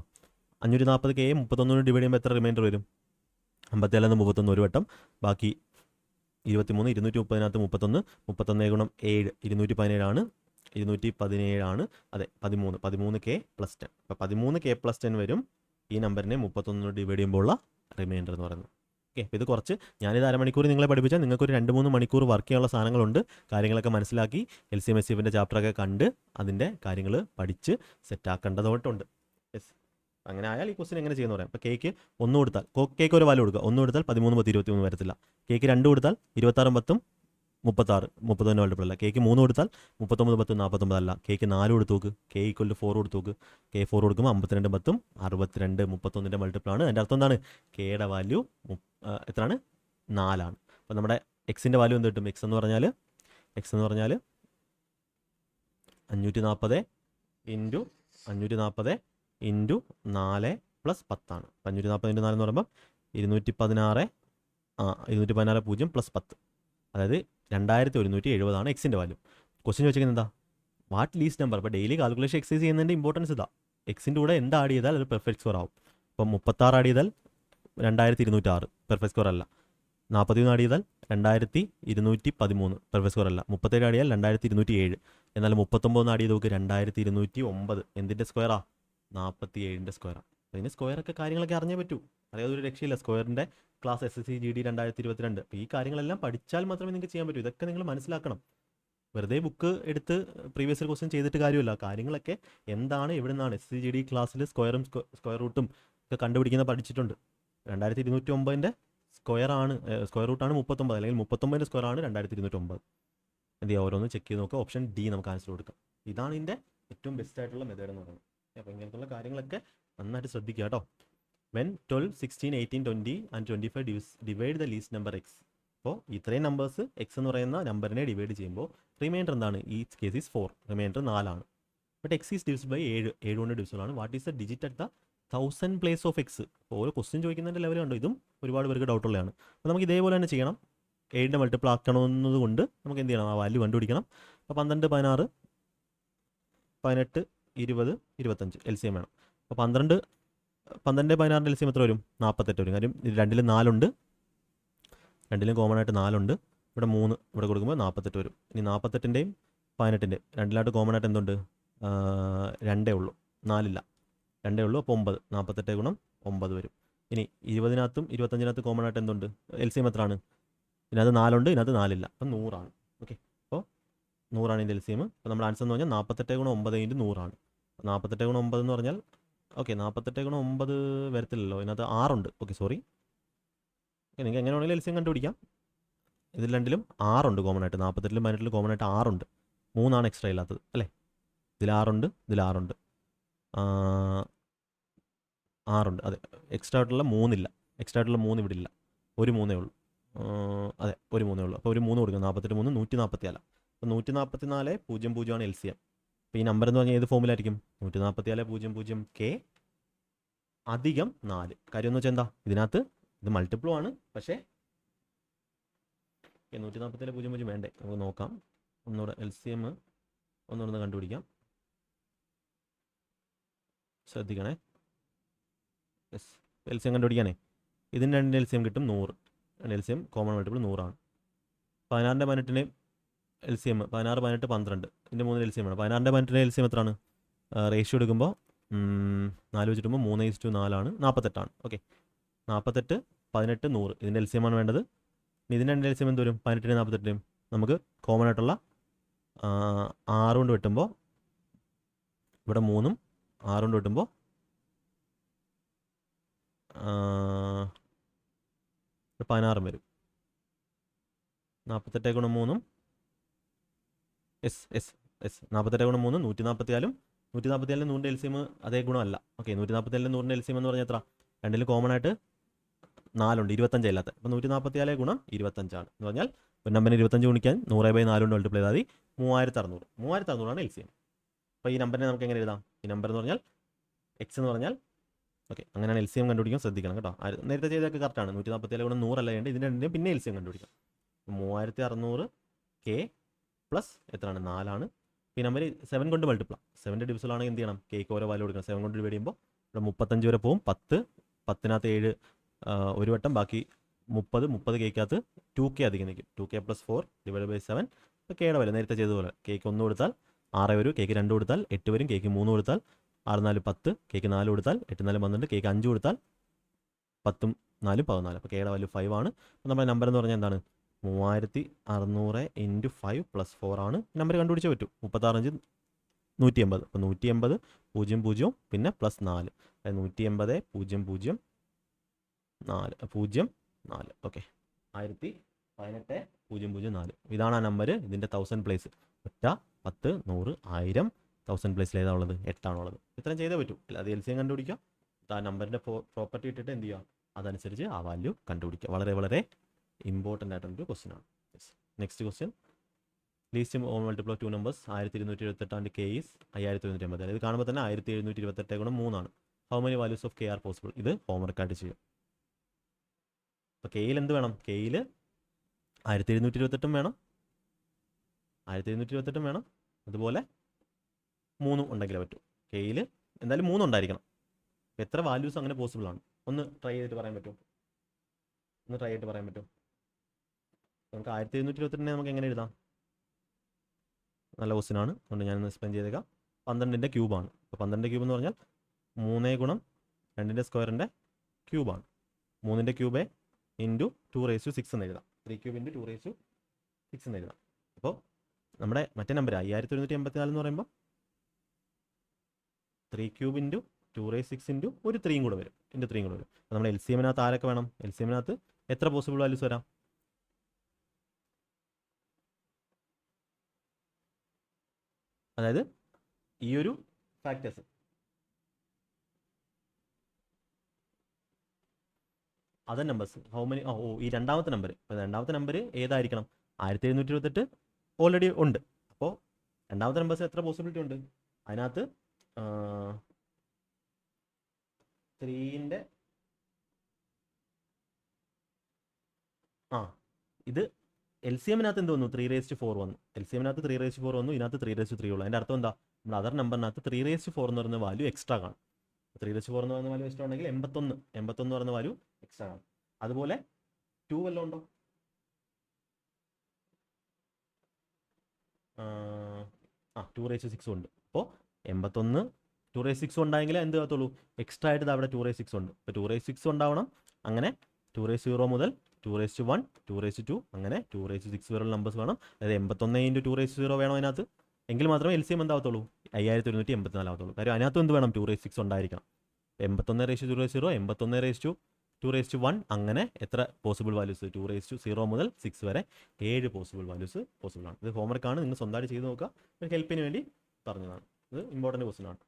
540 കെ 31 കൊണ്ട് ഡിവൈഡ് ചെയ്യുമ്പോൾ എത്ര റിമൈൻഡർ വരും, 54 31 ഒരു വട്ടം, ബാക്കി 23, 230-നകത്ത് 31, 31 ഗുണം 7 217 ആണ്, 217 ആണ്, അതെ 13 കെ + 10. അപ്പോൾ 13 കെ + 10 വരും ഈ നമ്പറിനെ 31 ഡിവൈഡ് ചെയ്യുമ്പോൾ ഉള്ള റിമൈൻഡർ എന്ന് പറയുന്നത്. ഓക്കെ, അപ്പോൾ ഇത് കുറച്ച് ഞാനിത് അരമണിക്കൂർ നിങ്ങളെ പഠിപ്പിച്ചാൽ നിങ്ങൾക്കൊരു 2-3 മണിക്കൂർ വർക്ക് ചെയ്യാനുള്ള സാധനങ്ങളുണ്ട്. കാര്യങ്ങളൊക്കെ മനസ്സിലാക്കി എൽ സി എം എസ് എഫിൻ്റെ ചാപ്റ്ററൊക്കെ കണ്ട് അതിൻ്റെ കാര്യങ്ങൾ പഠിച്ച് സെറ്റാക്കേണ്ടതായിട്ടുണ്ട്. യെസ്, അങ്ങനെ ആയാൽ ഈ ക്വസ്റ്റ്യൻ എങ്ങനെ ചെയ്യുന്ന പറയാം. ഇപ്പോൾ കേക്ക് 1 കൊടുത്താൽ, കേക്ക് ഒരു വാല്യൂ കൊടുക്കുക. 1 കൊടുത്താൽ 13 10 23 വരത്തില്ല. കേക്ക് 2 കൊടുത്താൽ 26 10 36 30 മൾട്ടിപ്പിൾ അല്ല. കേക്ക് 3 കൊടുത്താൽ 39 10 49 അല്ല. കേക്ക് 4 കൊടുത്ത് നോക്ക്, കെ = 4 കൊടുത്ത് നോക്ക്. കെ 4 കൊടുക്കുമ്പോൾ 52 10 62 31ൻ്റെ മൾട്ടിപ്പിൾ ആണ്. അതിൻ്റെ അർത്ഥം എന്താണ്, കെയുടെ വാല്യൂ എത്രയാണ്, 4 ആണ്. അപ്പോൾ നമ്മുടെ എക്സിൻ്റെ വാല്യൂ എന്ത് കിട്ടും, എക്സ് എന്ന് പറഞ്ഞാൽ 540 ഇൻറ്റു 540 ഇൻറ്റു 4 + 10 ആണ്. 540 ഇൻറ്റു 4 എന്ന് പറയുമ്പോൾ 216 216 പ്ലസ് 10, അതായത് 2170 എക്സിൻ്റെ വാല്യൂ. ക്വസ്റ്റ്യൻ ചോദിച്ചിരിക്കുന്നത് എന്താ? What least number. അപ്പോൾ ഡെയിലി കാൽക്കുലേഷൻ എക്സസൈസ് ചെയ്യുന്നതിൻ്റെ ഇമ്പോർട്ടൻസ് ഇതാ. എക്സിൻ്റെ കൂടെ എന്ത് ആഡ് ചെയ്താൽ അത് പെർഫെക്റ്റ് സ്കോർ ആവും. ഇപ്പം 36 ആഡ് ചെയ്താൽ 2206 പെർഫെക്റ്റ് സ്കോർ അല്ല. 41 ആഡ് ചെയ്താൽ 2213 പെർഫെക്റ്റ് സ്കോർ അല്ല. 37 ആഡ് ചെയ്താൽ 2207. എന്നാൽ 39 ആഡ് ചെയ്ത് നോക്ക് 2209. എന്തിൻ്റെ സ്ക്വയറാ? 47ൻ്റെ സ്ക്വയറാണ്. അപ്പോൾ ഇതിന് സ്ക്വയറൊക്കെ കാര്യങ്ങളൊക്കെ അറിഞ്ഞേ പറ്റൂ. അറിയാതെ ഒരു രക്ഷയില്ല. സ്ക്വയറിൻ്റെ ക്ലാസ് SSC GD 2022. അപ്പോൾ ഈ കാര്യങ്ങളെല്ലാം പഠിച്ചാൽ മാത്രമേ നിങ്ങൾക്ക് ചെയ്യാൻ പറ്റൂ. ഇതൊക്കെ നിങ്ങൾ മനസ്സിലാക്കണം. വെറുതെ ബുക്ക് എടുത്ത് പ്രീവിയസ് ഇയർ ക്വസ്റ്റ്യൻ ചെയ്തിട്ട് കാര്യമില്ല. കാര്യങ്ങളൊക്കെ എന്താണ്, എവിടെ നിന്നാണ് SSC GD ക്ലാസ്സിൽ സ്ക്വയറും സ്ക്വയർ റൂട്ടും ഒക്കെ കണ്ടുപിടിക്കുന്ന പഠിച്ചിട്ടുണ്ട്. 2209ൻ്റെ സ്ക്വയറാണ്, സ്ക്വയർ റൂട്ടാണ് 39, അല്ലെങ്കിൽ 39ൻ്റെ സ്ക്വയറാണ് 2209. എന്ത് ചെയ്യുക? ഓരോന്ന് ചെക്ക് ചെയ്ത് നോക്കുക. ഓപ്ഷൻ ഡി നമുക്ക് ആൻസർ കൊടുക്കാം. ഇതാണ് ഇതിൻ്റെ ഏറ്റവും ബെസ്റ്റ് ആയിട്ടുള്ള മെത്തേഡ് എന്ന് പറയുന്നത്. അപ്പോൾ ഇങ്ങനത്തുള്ള കാര്യങ്ങളൊക്കെ നന്നായിട്ട് ശ്രദ്ധിക്കുക കേട്ടോ. When 12, 16, 18, 20 and 25 divide the least number X. അപ്പോൾ ഇത്രയും നമ്പേഴ്സ് എക്സ് എന്ന് പറയുന്ന നമ്പറിനെ ഡിവൈഡ് ചെയ്യുമ്പോൾ റിമൈൻഡർ എന്താണ്? ഈ case is 4, remainder 4 but X is ഡിവിസ്ഡ് ബൈ 7 കൊണ്ട് ഡിവിസിബിൾ ആണ്. What is the digit at the 1000 place of X. അപ്പോൾ ഓരോ ക്വസ്റ്റ്യൻ ചോദിക്കുന്നതിൻ്റെ ലെവൽ കണ്ടോ? ഇതും ഒരുപാട് പേർക്ക് ഡൗട്ടുള്ളതാണ്. അപ്പോൾ നമുക്ക് ഇതേപോലെ തന്നെ ചെയ്യണം. 7ൻ്റെ മൾട്ടിപ്പിൾ ആക്കണമെന്നത് കൊണ്ട് നമുക്ക് എന്ത് ചെയ്യണം? ആ വാല്യൂ കണ്ടുപിടിക്കണം. അപ്പോൾ 12, 16, 18, 20, 25 LCM വേണം. അപ്പോൾ 12, 16 LCM എത്ര വരും? 48 വരും. കാര്യം രണ്ടിലും 4 ഉണ്ട്, രണ്ടിലും കോമൺ ആയിട്ട് 4 ഉണ്ട്. ഇവിടെ 3 ഇവിടെ കൊടുക്കുമ്പോൾ 48 വരും. ഇനി 48ൻ്റെയും 18ൻ്റെയും രണ്ടിലായിട്ട് കോമൺ ആയിട്ട് എന്തുണ്ട്? 2 ഉള്ളൂ, 4 ഇല്ല, 2 ഉള്ളൂ. അപ്പോൾ 9, 48 ഗുണം 9 വരും. ഇനി 20-നും 25-നകത്ത് കോമൺ ആയിട്ട് എന്തുണ്ട്? LCM എത്രയാണ്? ഇതിനകത്ത് 4 ഉണ്ട്, ഇതിനകത്ത് 4 ഇല്ല. അപ്പം 100. ഓക്കെ, അപ്പോൾ 100 ഇതിൻ്റെ LCM. അപ്പോൾ നമ്മുടെ ആൻസർ എന്ന് പറഞ്ഞാൽ 48 ഗുണം 9 × 100. 48 ഗുണം 9 എന്ന് പറഞ്ഞാൽ, ഓക്കെ, 48 ഗുണം 9 വരത്തില്ലല്ലോ, ഇതിനകത്ത് 6 ഉണ്ട്. Okay, sorry. നിങ്ങൾക്ക് എങ്ങനെ വേണമെങ്കിലും LCM കണ്ടുപിടിക്കാം. ഇതിൽ രണ്ടിലും 6 ഉണ്ട് കോമൺ ആയിട്ട്. 48-ലും 18-ലും കോമൺ ആയിട്ട് 6 ഉണ്ട്. 3 എക്സ്ട്രാ ഇല്ലാത്തത് അല്ലേ? ഇതിൽ 6 ഉണ്ട്, ഇതിൽ 6 ഉണ്ട്, 6 ഉണ്ട്. അതെ, എക്സ്ട്രാ ആയിട്ടുള്ള 3 ഇല്ല. എക്സ്ട്രാ ആയിട്ടുള്ള 3 ഇവിടെ ഇല്ല, ഒരു 3 ഉള്ളൂ. അതെ, ഒരു 3 ഉള്ളൂ. അപ്പോൾ ഒരു 3 കൊടുക്കും. 48 3 144. അപ്പോൾ 144 00 ആണ് LCM. അപ്പോൾ ഈ നമ്പർ എന്ന് പറഞ്ഞാൽ ഏത് ഫോമിലായിരിക്കും? 144 00 K അധികം 4. കാര്യം എന്ന് വെച്ചാൽ എന്താ? ഇതിനകത്ത് ഇത് മൾട്ടിപ്പിളും ആണ്, പക്ഷേ 144 00 വേണ്ടേ? നമുക്ക് നോക്കാം. ഒന്നുകൂടെ LCM ഒന്നുകൂടെ കണ്ടുപിടിക്കാം. ശ്രദ്ധിക്കണേ. യെസ്, LCM കണ്ടുപിടിക്കാനേ ഇതിന് 2 LCM കിട്ടും 100. LCM കോമൺ മൾട്ടിപ്പിൾ 100 ആണ്. 16ൻ്റെ 18ന് LCM 16, 18, 12. ഇതിൻ്റെ 3 LCM ആണ്. 16ൻ്റെ 18ന് LCM എത്രയാണ്? റേഷ്യോ എടുക്കുമ്പോൾ 4 വെച്ചിട്ടുമ്പോൾ 3:4 ആണ്, 48 ആണ്. ഓക്കെ, 48, 18, 100 ഇതിൻ്റെ LCM ആണ് വേണ്ടത്. ഇതിൻ്റെ 2 LCM എന്ത് വരും? 18നും 48നും നമുക്ക് കോമൺ ആയിട്ടുള്ള 6 കൊണ്ട് വെട്ടുമ്പോൾ ഇവിടെ 3ഉം 6 കൊണ്ട് വെട്ടുമ്പോൾ 16 വരും. 48 ഗുണം 3ഉം എസ് എസ് എസ് 48 ഗുണം 3 144. 144 100 LCM അതേ ഗുണമല്ല. ഓക്കെ, 144 100 LCM എന്ന് പറഞ്ഞാൽ എത്ര? രണ്ടിലും കോമൺ ആയിട്ട് 4 ഉണ്ട്, 25 ഇല്ലാത്ത. അപ്പോൾ 144 ഗുണം 25 ആണ്. എന്ന് പറഞ്ഞാൽ ഒരു നമ്പറിന് 25 ഗുണിക്കാൻ 100/4 കൊണ്ട് മൾട്ടിപ്ലൈ ചെയ്താൽ മതി. 3600. 3600 ആണ് LCM. അപ്പോൾ ഈ നമ്പറിനെ നമുക്ക് എങ്ങനെ എഴുതാം? ഈ നമ്പർ എന്ന് പറഞ്ഞാൽ എക്സ് എന്ന് പറഞ്ഞാൽ, ഓക്കെ, അങ്ങനെയാണ് LCM കണ്ടുപിടിക്കാൻ ശ്രദ്ധിക്കണം കേട്ടോ. നേരത്തെ ചെയ്തൊക്കെ കറക്റ്റാണ്. 144 ഗുണം 100 അല്ല വേണ്ടത്, ഇതിൻ്റെ രണ്ടിനും പിന്നെ LCM കണ്ടുപിടിക്കാം. 3600 K പ്ലസ് എത്രയാണ്? 4 ആണ്. ഈ നമ്പർ 7 കൊണ്ട് മൾട്ടിപ്ലൈ. 7ൻ്റെ ഡിവിസിബിൾ ആണെങ്കിൽ എന്ത് ചെയ്യണം? Kക്ക് ഓരോ വാല്യൂ കൊടുക്കണം. 7 കൊണ്ട് ഡിവൈഡ് ചെയ്യുമ്പോൾ ഇവിടെ 35 വരെ പോകും. 10-10നകത്ത് 7 ഒരു വട്ടം, ബാക്കി 30 Kക്കകത്ത് 2K അധികം നിൽക്കും. 2K + 4 divide by 7. ഇപ്പോൾ Kയുടെ വില നേരത്തെ ചെയ്തതുപോലെ Kക്ക് 1 കൊടുത്താൽ 6 വരും, Kക്ക് 2 കൊടുത്താൽ 8 വരും, Kക്ക് 3 കൊടുത്താൽ 6 4 10, Kക്ക് 4 കൊടുത്താൽ 8 4 12, Kക്ക് 5 കൊടുത്താൽ 10 4 14. അപ്പോൾ Kയുടെ വാല്യൂ 5 ആണ്. അപ്പോൾ നമ്മുടെ നമ്പർ എന്ന് പറഞ്ഞാൽ എന്താണ്? 3600 × 5 + 4 ആണ്. നമ്പർ കണ്ടുപിടിച്ചേ പറ്റൂ. 36 180. അപ്പോൾ 180 00 പിന്നെ +4, അതായത് 180 00 4 04. ഓക്കെ, 1018 004. ഇതാണ് ആ നമ്പർ. ഇതിൻ്റെ 1000 പ്ലേസ് 1, 10, 100, 1000. 1000 പ്ലേസിൽ ഏതാ ഉള്ളത്? 8 ആണുള്ളത്. ഇത്രയും ചെയ്തേ പറ്റൂ. അത് LCM കണ്ടുപിടിക്കുക. ആ നമ്പറിൻ്റെ പ്രോപ്പർട്ടി ഇട്ടിട്ട് എന്ത് ചെയ്യുക? അതനുസരിച്ച് ആ വാല്യൂ കണ്ടുപിടിക്കുക. വളരെ വളരെ ഇമ്പോർട്ടൻ്റ് ആയിട്ടുള്ളൊരു ക്വസ്റ്റ്യൻ ആണ്. Next question. Least multiple of 2 numbers 1228 and K is 5150. ഇത് കാണുമ്പോൾ തന്നെ 1728 ഗുണം 3 ആണ്. How many values of K R possible? ഇത് ഹോംവർക്ക് ആയിട്ട് ചെയ്യും. അപ്പോൾ കെയിൽ എന്ത് വേണം? കെയിൽ 1728 വേണം, 1728 വേണം, അതുപോലെ 3 ഉണ്ടെങ്കിലേ പറ്റൂ. കെയിൽ എന്തായാലും 3 ഉണ്ടായിരിക്കണം. എത്ര വാല്യൂസ് അങ്ങനെ പോസിബിൾ ആണ്? ഒന്ന് ട്രൈ ചെയ്തിട്ട് പറയാൻ പറ്റുമോ? നമുക്ക് 1728 നമുക്ക് എങ്ങനെ എഴുതാം? നല്ല ക്വസ്റ്റ്യൻ ആണ്, അതുകൊണ്ട് ഞാനൊന്ന് എക്സ്പ്ലെയിൻ ചെയ്തേക്കാം. 12ന്റെ ക്യൂബാണ്. അപ്പോൾ 12ന്റെ ക്യൂബ് എന്ന് പറഞ്ഞാൽ 3 ഗുണം 2ന്റെ സ്ക്വയറിൻ്റെ ക്യൂബാണ്. 3ന്റെ ക്യൂബ് ഇൻറ്റു 2�6 എന്ന് എഴുതാം. 3 ക്യൂബ് ഇൻറ്റു 2�6 എന്ന് എഴുതാം. അപ്പോൾ നമ്മുടെ മറ്റേ നമ്പർ 5184 എന്ന് പറയുമ്പോൾ 3 ക്യൂബ് ഇൻറ്റു 2�6 ഇൻറ്റു ഒരു 3 കൂടെ വരും. അപ്പോൾ നമ്മൾ LCM-നകത്ത് ആരൊക്കെ വേണം? LCM-നകത്ത് എത്ര പോസിബിൾ വാല്യൂസ് വരാം? അതായത് ഈ ഒരു factors other numbers how many? ഈ രണ്ടാമത്തെ നമ്പർ ഏതായിരിക്കണം? 1728 ഓൾറെഡി ഉണ്ട്. അപ്പോൾ രണ്ടാമത്തെ നമ്പേഴ്സ് എത്ര പോസിബിലിറ്റി ഉണ്ട്? അതിനകത്ത് 3ന്റെ ഇത് LCM-നകത്ത് എന്ത് വന്നു? 3⁴ വന്നു. LCM-നകത്ത് 3⁴ വന്നു, ഇതിനകത്ത് 3⁵ ഉള്ളൂ. അതിൻ്റെ അർത്ഥം എന്താ? നമ്മുടെ അതർ നമ്പറിനകത്ത് 3⁴ എന്ന് പറയുന്ന വാല്യൂ എക്സ്ട്രാ കാണും. 3⁴ എന്ന് പറയുന്ന വാല്യൂ എക്സ്ട്രാ ഉണ്ടെങ്കിൽ 81 എന്ന് പറയുന്ന വാല്യൂ എക്സ്ട്രാ കാണും. അതുപോലെ 2 വല്ലതും ഉണ്ടോ? 2�6 ഉണ്ട്. അപ്പോൾ 81 2�6 ഉണ്ടായെങ്കിലേ എന്ത് ആകത്തുള്ളൂ? എക്സ്ട്രാ ആയിട്ട് അവിടെ 2�6 ഉണ്ട്. അപ്പോൾ 2�6 ഉണ്ടാവണം. അങ്ങനെ 2�0 മുതൽ 2�1, 2�2 അങ്ങനെ 2�6 വരെയുള്ള നമ്പേഴ്സ് വേണം. അതായത് 81 ഇൻറ്റു 2�0 വേണം അതിനകത്ത്. എങ്കിൽ മാത്രമേ LCM എന്താവത്തുള്ളൂ? 5184 ആവത്തുള്ളൂ. കാര്യം അതിനകത്ത് എന്ത് വേണം? 2�6 ഉണ്ടായിരിക്കണം. 81/2�0, 81/2 അങ്ങനെ എത്ര പോസിബിൾ വാല്യൂസ്? 2�0 മുതൽ 6 വരെ 7 പോസിബിൾ വാല്യൂസ് പോസിബിൾ ആണ്. ഇത് ഹോംവർക്കാണ്, നിങ്ങൾ സ്വന്തമായിട്ട് ചെയ്ത് നോക്കുക. ഒരു ഹെൽപ്പിന് വേണ്ടി പറഞ്ഞതാണ്. ഇത് ഇമ്പോർട്ടൻറ്റ് ക്വസ്റ്റ്യൻ ആണ്.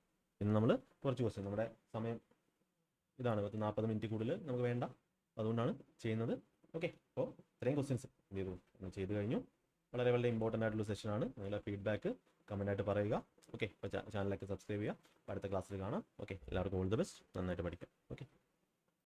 ഇന്ന് നമ്മൾ കുറച്ച് ക്വസ്റ്റ്യൻ, നമ്മുടെ സമയം ഇതാണ്, 40 മിനിറ്റ് കൂടുതൽ നമുക്ക് വേണ്ട, അതുകൊണ്ടാണ് ചെയ്യുന്നത്. ഓക്കെ, അപ്പോൾ ഇത്രയും ക്വസ്റ്റ്യൻസ് ചെയ്ത് കഴിഞ്ഞു. വളരെ വളരെ ഇമ്പോർട്ടൻ്റ് ആയിട്ടുള്ള സെഷനാണ്. നിങ്ങളുടെ ഫീഡ്ബാക്ക് കമൻ്റായിട്ട് പറയുക. ഓക്കെ, അപ്പോൾ ചാനലൊക്കെ സബ്സ്ക്രൈബ് ചെയ്യുക. അടുത്ത ക്ലാസ്സിൽ കാണാം. ഓക്കെ, എല്ലാവർക്കും ഓൾ ദി ബെസ്റ്റ്. നന്നായിട്ട് പഠിക്കാം. ഓക്കെ.